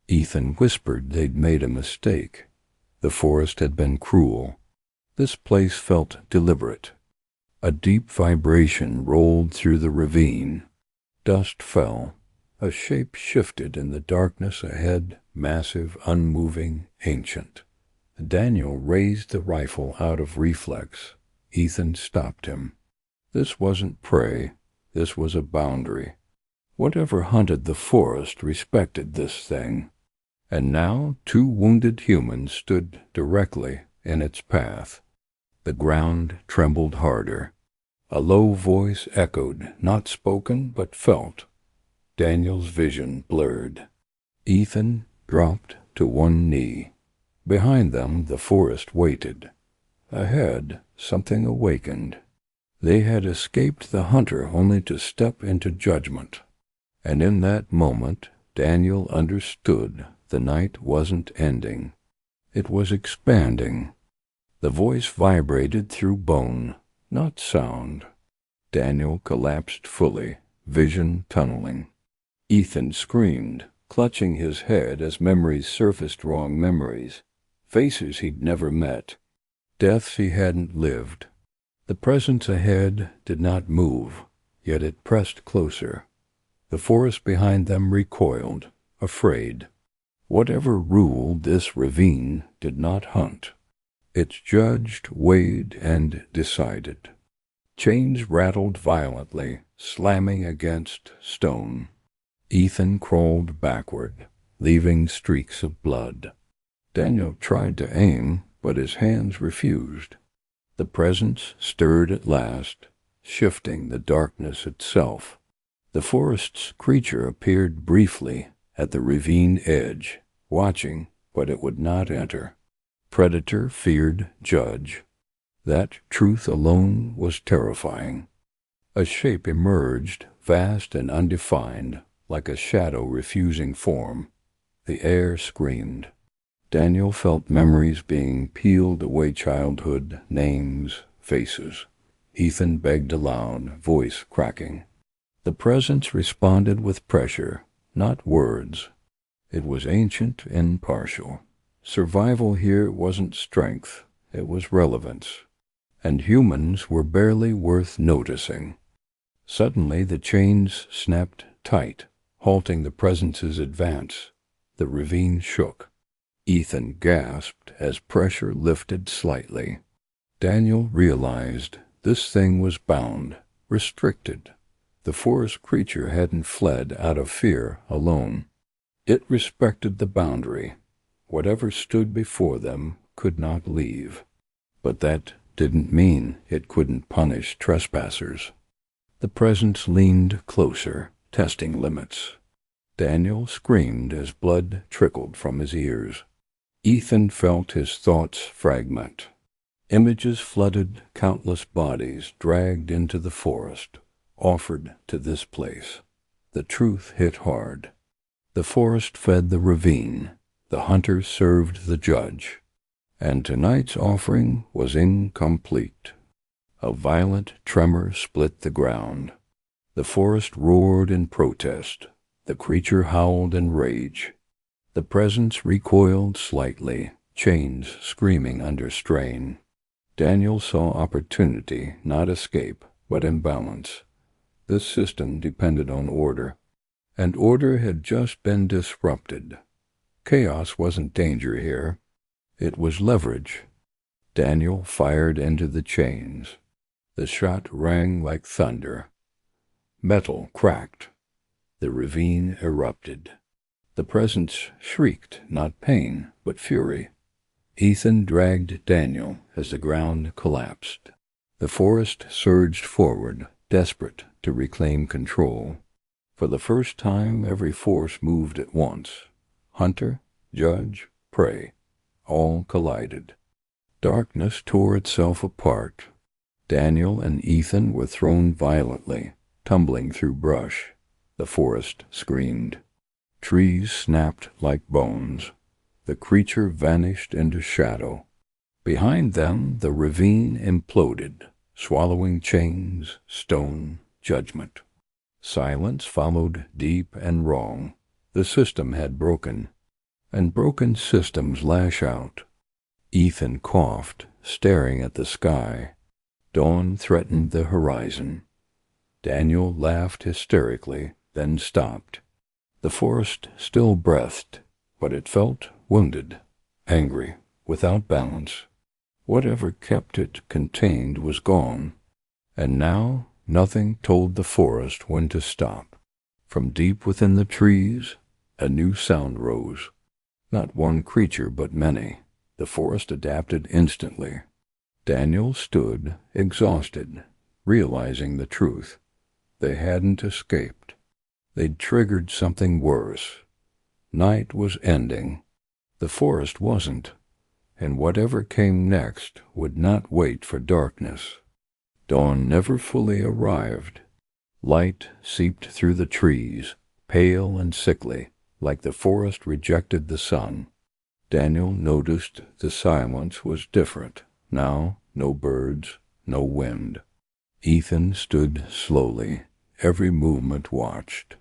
Speaker 1: Ethan whispered they'd made a mistake. The forest had been cruel. This place felt deliberate. A deep vibration rolled through the ravine. Dust fell. A shape shifted in the darkness ahead, massive, unmoving, ancient. Daniel raised the rifle out of reflex. Ethan stopped him. This wasn't prey. This was a boundary. Whatever hunted the forest respected this thing. And now 2 wounded humans stood directly in its path. The ground trembled harder. A low voice echoed, not spoken but felt. Daniel's vision blurred. Ethan dropped to one knee. Behind them, the forest waited. Ahead, something awakened. They had escaped the hunter only to step into judgment. And in that moment, Daniel understood the night wasn't ending. It was expanding. The voice vibrated through bone, not sound. Daniel collapsed fully, vision tunneling. Ethan screamed, clutching his head as memories surfaced, wrong memories, faces he'd never met, deaths he hadn't lived. The presence ahead did not move, yet it pressed closer. The forest behind them recoiled, afraid. Whatever ruled this ravine did not hunt. It judged, weighed, and decided. Chains rattled violently, slamming against stone. Ethan crawled backward, leaving streaks of blood. Daniel tried to aim, but his hands refused. The presence stirred at last, shifting the darkness itself. The forest's creature appeared briefly at the ravine edge, watching, but it would not enter. Predator feared judge. That truth alone was terrifying. A shape emerged, vast and undefined, like a shadow refusing form. The air screamed. Daniel felt memories being peeled away, childhood, names, faces. Ethan begged aloud, voice cracking. The presence responded with pressure, not words. It was ancient, impartial. Survival here wasn't strength, it was relevance. And humans were barely worth noticing. Suddenly the chains snapped tight, halting the presence's advance. The ravine shook. Ethan gasped as pressure lifted slightly. Daniel realized this thing was bound, restricted. The forest creature hadn't fled out of fear alone. It respected the boundary. Whatever stood before them could not leave. But that didn't mean it couldn't punish trespassers. The presence leaned closer, testing limits. Daniel screamed as blood trickled from his ears. Ethan felt his thoughts fragment. Images flooded countless bodies dragged into the forest, offered to this place. The truth hit hard. The forest fed the ravine. The hunter served the judge. And tonight's offering was incomplete. A violent tremor split the ground. The forest roared in protest. The creature howled in rage. The presence recoiled slightly, chains screaming under strain. Daniel saw opportunity, not escape, but imbalance. This system depended on order, and order had just been disrupted. Chaos wasn't danger here. It was leverage. Daniel fired into the chains. The shot rang like thunder. Metal cracked. The ravine erupted. The presence shrieked, not pain, but fury. Ethan dragged Daniel as the ground collapsed. The forest surged forward, desperate to reclaim control. For the first time, every force moved at once. Hunter, judge, prey, all collided. Darkness tore itself apart. Daniel and Ethan were thrown violently, tumbling through brush. The forest screamed. Trees snapped like bones. The creature vanished into shadow. Behind them, the ravine imploded, swallowing chains, stone, judgment. Silence followed, deep and wrong. The system had broken, and broken systems lash out. Ethan coughed, staring at the sky. Dawn threatened the horizon. Daniel laughed hysterically, then stopped. The forest still breathed, but it felt wounded, angry, without balance. Whatever kept it contained was gone, and now nothing told the forest when to stop. From deep within the trees, a new sound rose. Not one creature, but many. The forest adapted instantly. Daniel stood, exhausted, realizing the truth. They hadn't escaped. They'd triggered something worse. Night was ending. The forest wasn't, and whatever came next would not wait for darkness. Dawn never fully arrived. Light seeped through the trees, pale and sickly, like the forest rejected the sun. Daniel noticed the silence was different. Now, no birds, no wind. Ethan stood slowly, every movement watched.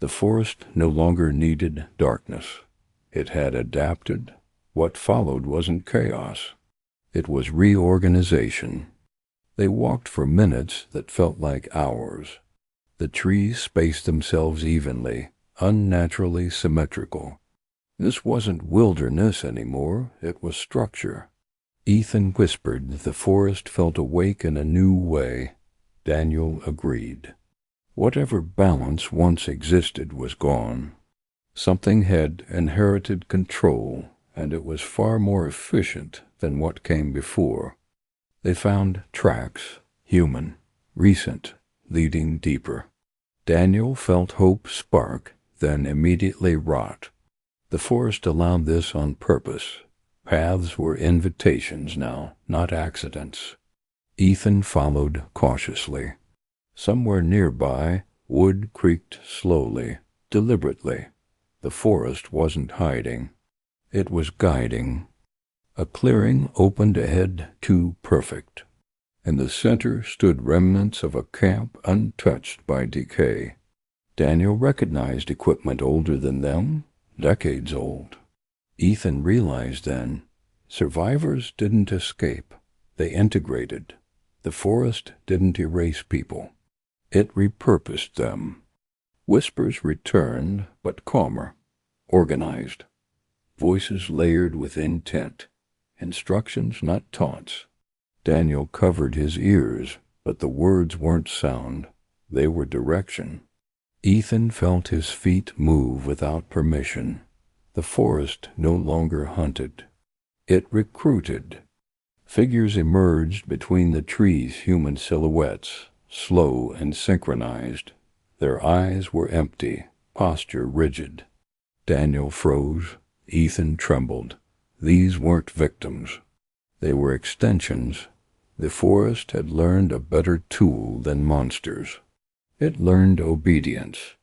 Speaker 1: The forest no longer needed darkness. It had adapted. What followed wasn't chaos. It was reorganization. They walked for minutes that felt like hours. The trees spaced themselves evenly, unnaturally symmetrical. This wasn't wilderness anymore, it was structure. Ethan whispered the forest felt awake in a new way. Daniel agreed. Whatever balance once existed was gone. Something had inherited control, and it was far more efficient than what came before. They found tracks, human, recent, leading deeper. Daniel felt hope spark, then immediately rot. The forest allowed this on purpose. Paths were invitations now, not accidents. Ethan followed cautiously. Somewhere nearby, wood creaked slowly, deliberately. The forest wasn't hiding. It was guiding. A clearing opened ahead too perfect. In the center stood remnants of a camp untouched by decay. Daniel recognized equipment older than them, decades old. Ethan realized then, survivors didn't escape. They integrated. The forest didn't erase people. It repurposed them. Whispers returned, but calmer, organized. Voices layered with intent. Instructions, not taunts. Daniel covered his ears, but the words weren't sound. They were direction. Ethan felt his feet move without permission. The forest no longer hunted. It recruited. Figures emerged between the trees' human silhouettes, slow and synchronized. Their eyes were empty, posture rigid. Daniel froze. Ethan trembled. These weren't victims. They were extensions. The forest had learned a better tool than monsters. It learned obedience.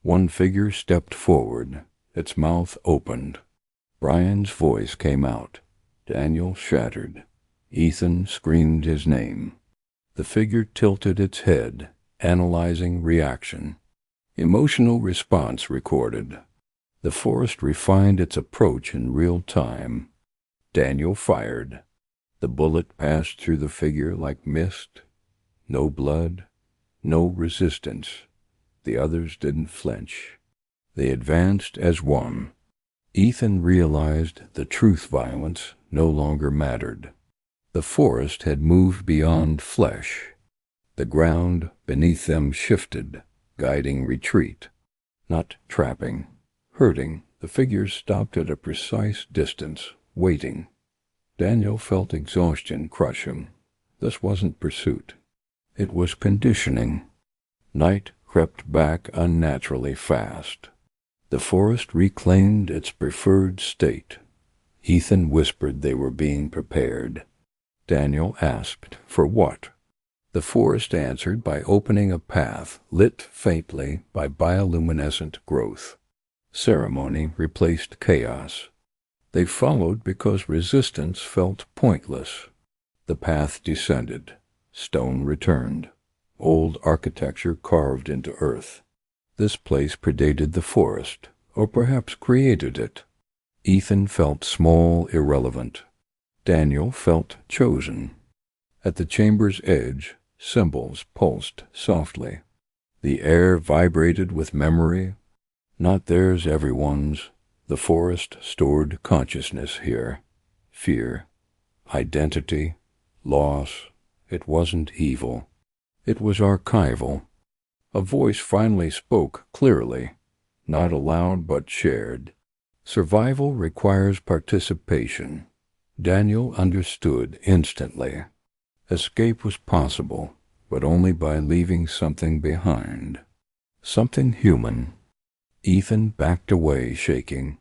Speaker 1: One figure stepped forward. Its mouth opened. Brian's voice came out. Daniel shattered. Ethan screamed his name. The figure tilted its head, analyzing reaction. Emotional response recorded. The forest refined its approach in real time. Daniel fired. The bullet passed through the figure like mist. No blood, no resistance. The others didn't flinch. They advanced as one. Ethan realized the truth violence no longer mattered. The forest had moved beyond flesh. The ground beneath them shifted, guiding retreat, not trapping. Hurting, the figures stopped at a precise distance, waiting. Daniel felt exhaustion crush him. This wasn't pursuit. It was conditioning. Night crept back unnaturally fast. The forest reclaimed its preferred state. Ethan whispered they were being prepared. Daniel asked, for what? The forest answered by opening a path lit faintly by bioluminescent growth. Ceremony replaced chaos. They followed because resistance felt pointless. The path descended. Stone returned. Old architecture carved into earth. This place predated the forest, or perhaps created it. Ethan felt small, irrelevant. Daniel felt chosen. At the chamber's edge, symbols pulsed softly. The air vibrated with memory. Not theirs, everyone's. The forest stored consciousness here. Fear, identity, loss. It wasn't evil. It was archival. A voice finally spoke clearly, not aloud but shared. Survival requires participation. Daniel understood instantly. Escape was possible, but only by leaving something behind. Something human. Ethan backed away, shaking.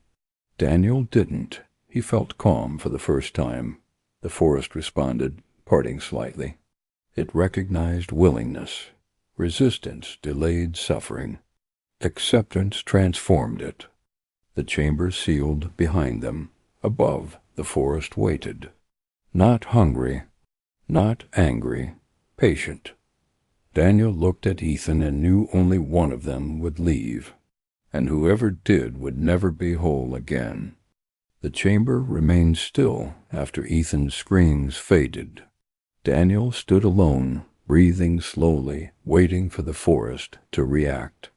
Speaker 1: Daniel didn't. He felt calm for the first time. The forest responded, parting slightly. It recognized willingness. Resistance delayed suffering. Acceptance transformed it. The chamber sealed behind them. Above, the forest waited. Not hungry, not angry, patient. Daniel looked at Ethan and knew only one of them would leave, and whoever did would never be whole again. The chamber remained still after Ethan's screams faded. Daniel stood alone, breathing slowly, waiting for the forest to react.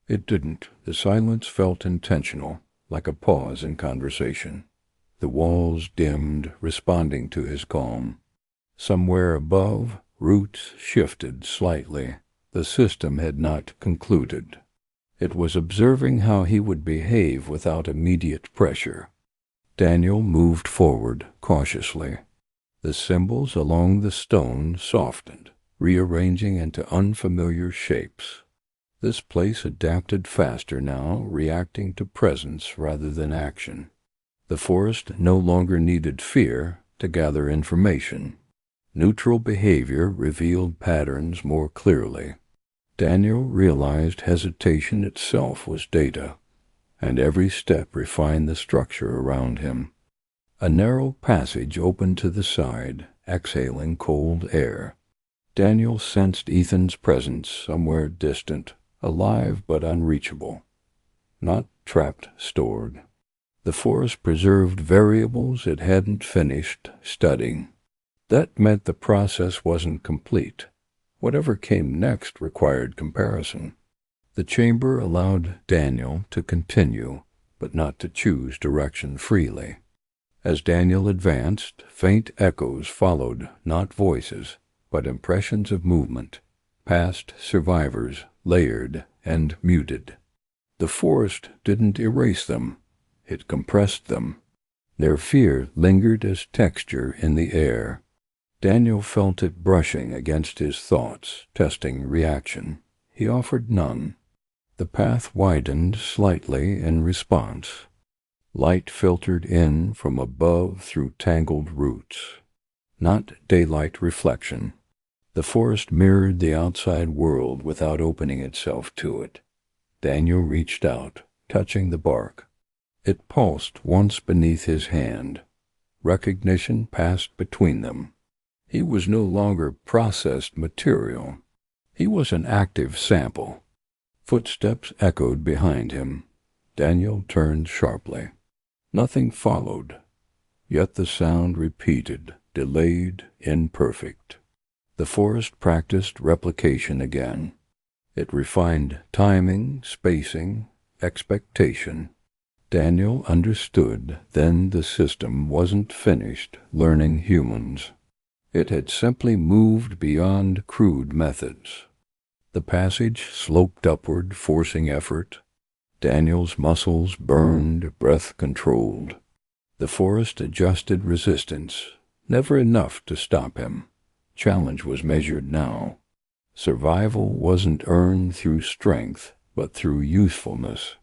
Speaker 1: It didn't. The silence felt intentional, like a pause in conversation. The walls dimmed, responding to his calm. Somewhere above, roots shifted slightly. The system had not concluded. It was observing how he would behave without immediate pressure. Daniel moved forward cautiously. The symbols along the stone softened, rearranging into unfamiliar shapes. This place adapted faster now, reacting to presence rather than action. The forest no longer needed fear to gather information. Neutral behavior revealed patterns more clearly. Daniel realized hesitation itself was data, and every step refined the structure around him. A narrow passage opened to the side, exhaling cold air. Daniel sensed Ethan's presence somewhere distant, alive but unreachable. Not trapped, stored. The forest preserved variables it hadn't finished studying. That meant the process wasn't complete. Whatever came next required comparison. The chamber allowed Daniel to continue, but not to choose direction freely. As Daniel advanced, faint echoes followed, not voices, but impressions of movement, past survivors, layered and muted. The forest didn't erase them. It compressed them. Their fear lingered as texture in the air. Daniel felt it brushing against his thoughts, testing reaction. He offered none. The path widened slightly in response. Light filtered in from above through tangled roots. Not daylight reflection. The forest mirrored the outside world without opening itself to it. Daniel reached out, touching the bark. It pulsed once beneath his hand. Recognition passed between them. He was no longer processed material. He was an active sample. Footsteps echoed behind him. Daniel turned sharply. Nothing followed. Yet the sound repeated, delayed, imperfect. The forest practiced replication again. It refined timing, spacing, expectation. Daniel understood then the system wasn't finished learning humans. It had simply moved beyond crude methods. The passage sloped upward, forcing effort. Daniel's muscles burned, breath controlled. The forest adjusted resistance, never enough to stop him. Challenge was measured now. Survival wasn't earned through strength, but through usefulness.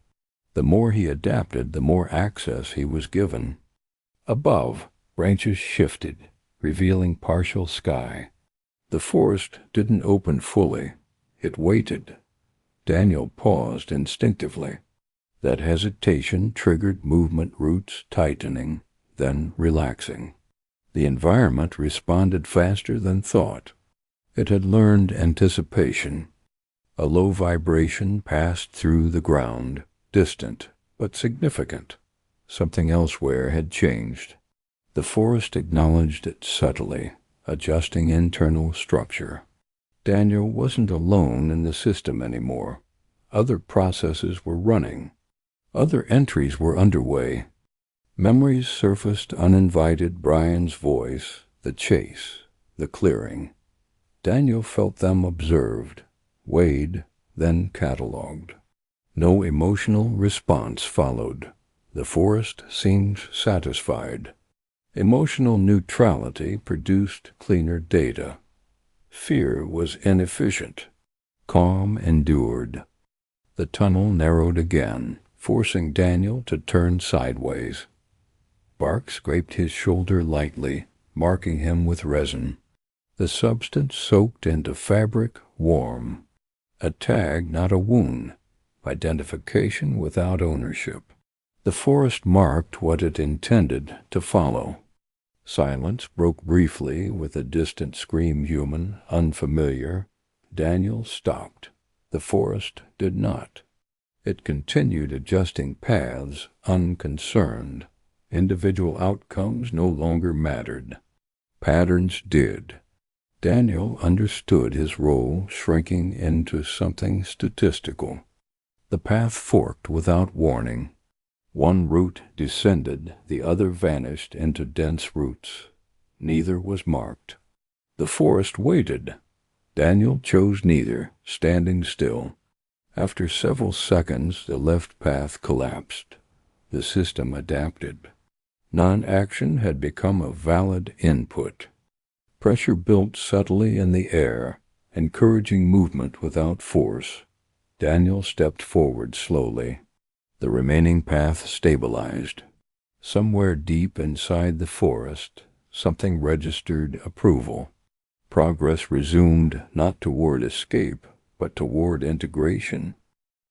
Speaker 1: The more he adapted, the more access he was given. Above, branches shifted, revealing partial sky. The forest didn't open fully. It waited. Daniel paused instinctively. That hesitation triggered movement roots tightening, then relaxing. The environment responded faster than thought. It had learned anticipation. A low vibration passed through the ground, distant but significant. Something elsewhere had changed. The forest acknowledged it subtly, adjusting internal structure. Daniel wasn't alone in the system anymore. Other processes were running. Other entries were underway. Memories surfaced uninvited. Brian's voice, the chase, the clearing. Daniel felt them observed, weighed, then catalogued. No emotional response followed. The forest seemed satisfied. Emotional neutrality produced cleaner data. Fear was inefficient. Calm endured. The tunnel narrowed again, forcing Daniel to turn sideways. Bark scraped his shoulder lightly, marking him with resin. The substance soaked into fabric, warm. A tag, not a wound. Identification without ownership. The forest marked what it intended to follow. Silence broke briefly with a distant scream, human, unfamiliar. Daniel stopped. The forest did not. It continued adjusting paths, unconcerned. Individual outcomes no longer mattered. Patterns did. Daniel understood his role shrinking into something statistical. The path forked without warning. One root descended, the other vanished into dense roots. Neither was marked. The forest waited. Daniel chose neither, standing still. After several seconds, the left path collapsed. The system adapted. Non-action had become a valid input. Pressure built subtly in the air, encouraging movement without force. Daniel stepped forward slowly. The remaining path stabilized. Somewhere deep inside the forest, something registered approval. Progress resumed not toward escape, but toward integration.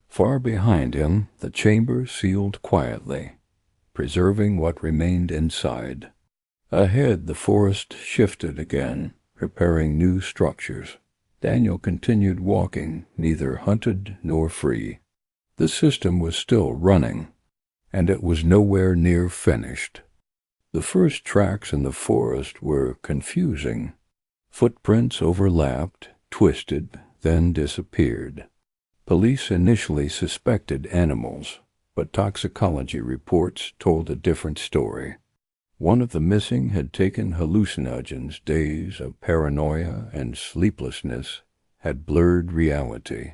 Speaker 1: Far behind him, the chamber sealed quietly, preserving what remained inside. Ahead, the forest shifted again, preparing new structures. Daniel continued walking, neither hunted nor free. The system was still running, and it was nowhere near finished. The first tracks in the forest were confusing. Footprints overlapped, twisted, then disappeared. Police initially suspected animals, but toxicology reports told a different story. One of the missing had taken hallucinogens. Days of paranoia and sleeplessness had blurred reality.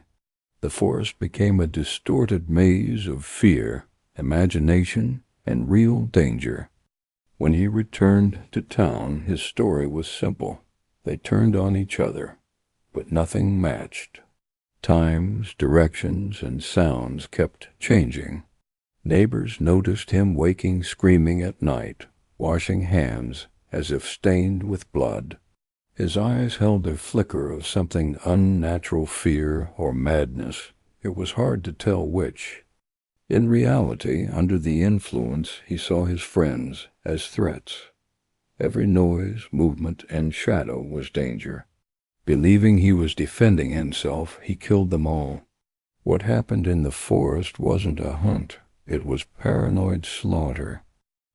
Speaker 1: The forest became a distorted maze of fear, imagination, and real danger. When he returned to town, his story was simple. They turned on each other, but nothing matched. Times, directions, and sounds kept changing. Neighbors noticed him waking screaming at night, washing hands as if stained with blood. His eyes held a flicker of something unnatural, fear or madness. It was hard to tell which. In reality, under the influence, he saw his friends as threats. Every noise, movement, and shadow was danger. Believing he was defending himself, he killed them all. What happened in the forest wasn't a hunt. It was paranoid slaughter.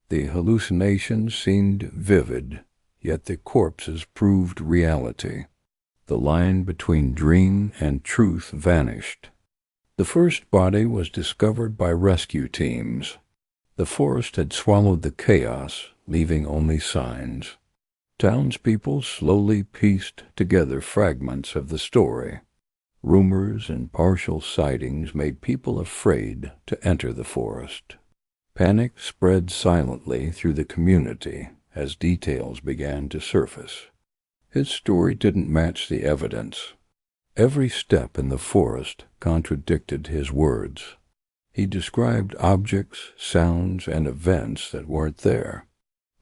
Speaker 1: The hallucinations seemed vivid, yet the corpses proved reality. The line between dream and truth vanished. The first body was discovered by rescue teams. The forest had swallowed the chaos, leaving only signs. Townspeople slowly pieced together fragments of the story. Rumors and partial sightings made people afraid to enter the forest. Panic spread silently through the community as details began to surface. His story didn't match the evidence. Every step in the forest contradicted his words. He described objects, sounds, and events that weren't there.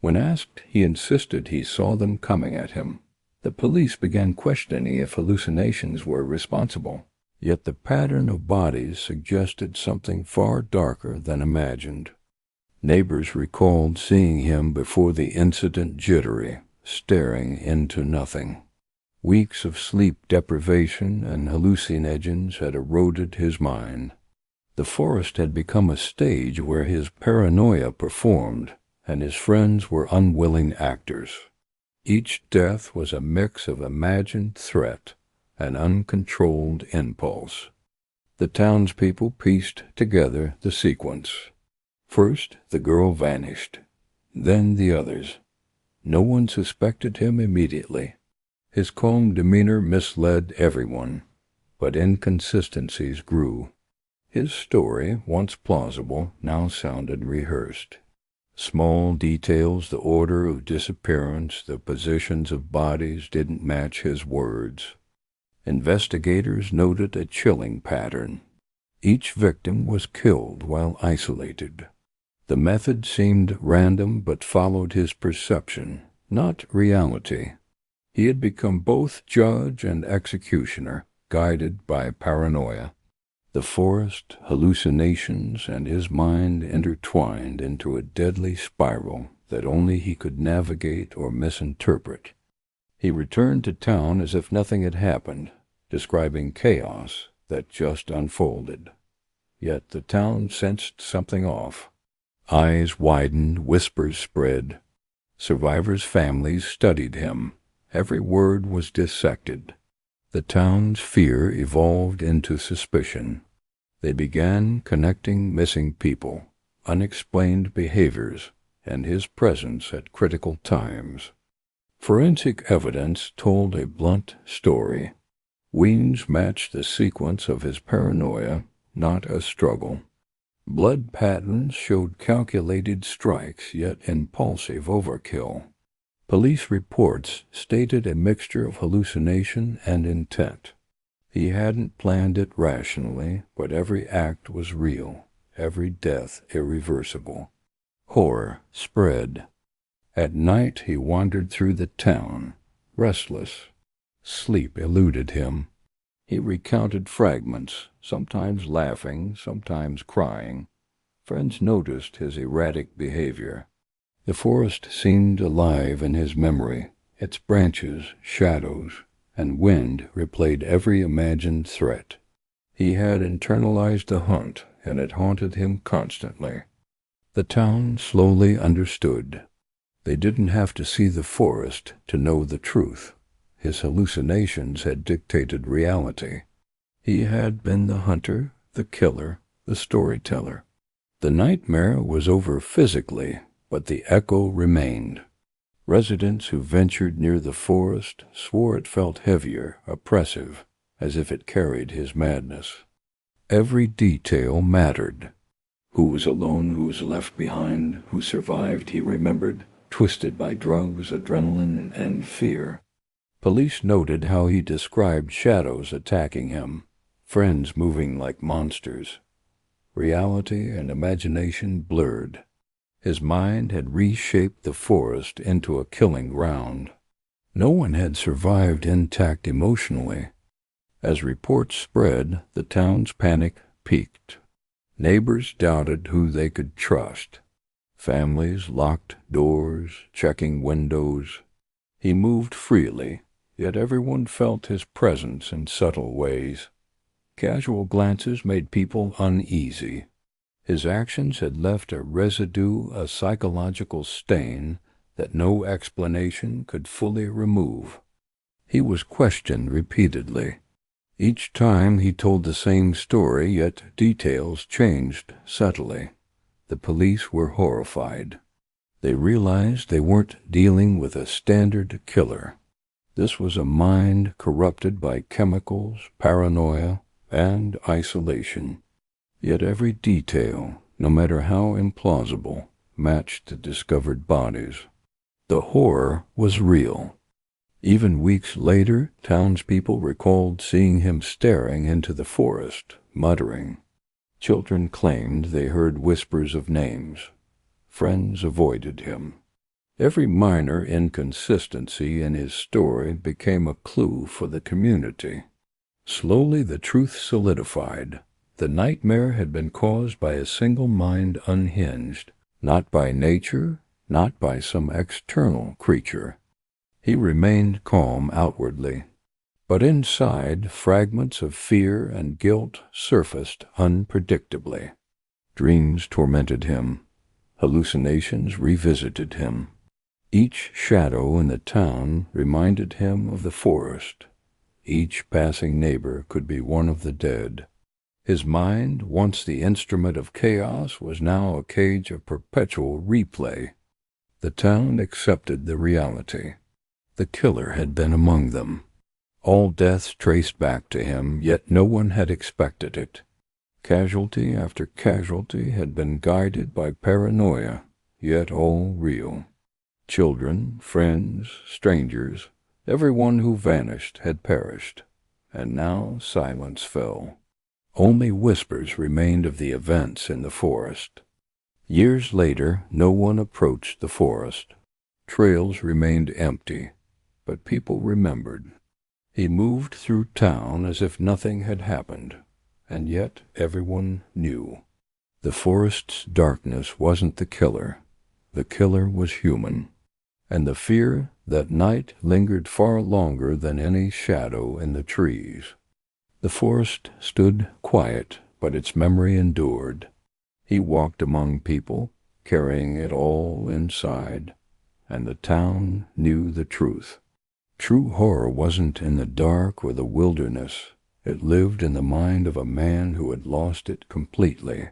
Speaker 1: When asked, he insisted he saw them coming at him. The police began questioning if hallucinations were responsible. Yet the pattern of bodies suggested something far darker than imagined. Neighbors recalled seeing him before the incident jittery, staring into nothing. Weeks of sleep deprivation and hallucinogens had eroded his mind. The forest had become a stage where his paranoia performed, and his friends were unwilling actors. Each death was a mix of imagined threat and uncontrolled impulse. The townspeople pieced together the sequence. First, the girl vanished, then the others. No one suspected him immediately. His calm demeanor misled everyone, but inconsistencies grew. His story, once plausible, now sounded rehearsed. Small details, the order of disappearance, the positions of bodies didn't match his words. Investigators noted a chilling pattern. Each victim was killed while isolated. The method seemed random but followed his perception, not reality. He had become both judge and executioner, guided by paranoia. The forest, hallucinations, and his mind intertwined into a deadly spiral that only he could navigate or misinterpret. He returned to town as if nothing had happened, describing chaos that just unfolded. Yet the town sensed something off. Eyes widened, whispers spread. Survivors' families studied him. Every word was dissected. The town's fear evolved into suspicion. They began connecting missing people, unexplained behaviors, and his presence at critical times. Forensic evidence told a blunt story. Weems matched the sequence of his paranoia, not a struggle. Blood patterns showed calculated strikes, yet impulsive overkill. Police reports stated a mixture of hallucination and intent. He hadn't planned it rationally, but every act was real, every death irreversible. Horror spread. At night he wandered through the town, restless. Sleep eluded him. He recounted fragments, sometimes laughing, sometimes crying. Friends noticed his erratic behavior. The forest seemed alive in his memory. Its branches, shadows, and wind replayed every imagined threat. He had internalized the hunt, and it haunted him constantly. The town slowly understood. They didn't have to see the forest to know the truth. His hallucinations had dictated reality. He had been the hunter, the killer, the storyteller. The nightmare was over physically, but the echo remained. Residents who ventured near the forest swore it felt heavier, oppressive, as if it carried his madness. Every detail mattered. Who was alone, who was left behind, who survived, he remembered, twisted by drugs, adrenaline, and fear. Police noted how he described shadows attacking him, friends moving like monsters. Reality and imagination blurred. His mind had reshaped the forest into a killing ground. No one had survived intact emotionally. As reports spread, the town's panic peaked. Neighbors doubted who they could trust. Families locked doors, checking windows. He moved freely, yet everyone felt his presence in subtle ways. Casual glances made people uneasy. His actions had left a residue, a psychological stain that no explanation could fully remove. He was questioned repeatedly. Each time he told the same story, yet details changed subtly. The police were horrified. They realized they weren't dealing with a standard killer. This was a mind corrupted by chemicals, paranoia, and isolation. Yet every detail, no matter how implausible, matched the discovered bodies. The horror was real. Even weeks later, townspeople recalled seeing him staring into the forest, muttering. Children claimed they heard whispers of names. Friends avoided him. Every minor inconsistency in his story became a clue for the community. Slowly the truth solidified. The nightmare had been caused by a single mind unhinged, not by nature, not by some external creature. He remained calm outwardly, but inside fragments of fear and guilt surfaced unpredictably. Dreams tormented him. Hallucinations revisited him. Each shadow in the town reminded him of the forest. Each passing neighbor could be one of the dead. His mind, once the instrument of chaos, was now a cage of perpetual replay. The town accepted the reality. The killer had been among them. All deaths traced back to him, yet no one had expected it. Casualty after casualty had been guided by paranoia, yet all real. Children, friends, strangers, everyone who vanished had perished, and now silence fell. Only whispers remained of the events in the forest. Years later, no one approached the forest. Trails remained empty, but people remembered. He moved through town as if nothing had happened, and yet everyone knew. The forest's darkness wasn't the killer was human, and the fear that night lingered far longer than any shadow in the trees. The forest stood quiet, but its memory endured. He walked among people, carrying it all inside, and the town knew the truth. True horror wasn't in the dark or the wilderness. It lived in the mind of a man who had lost it completely.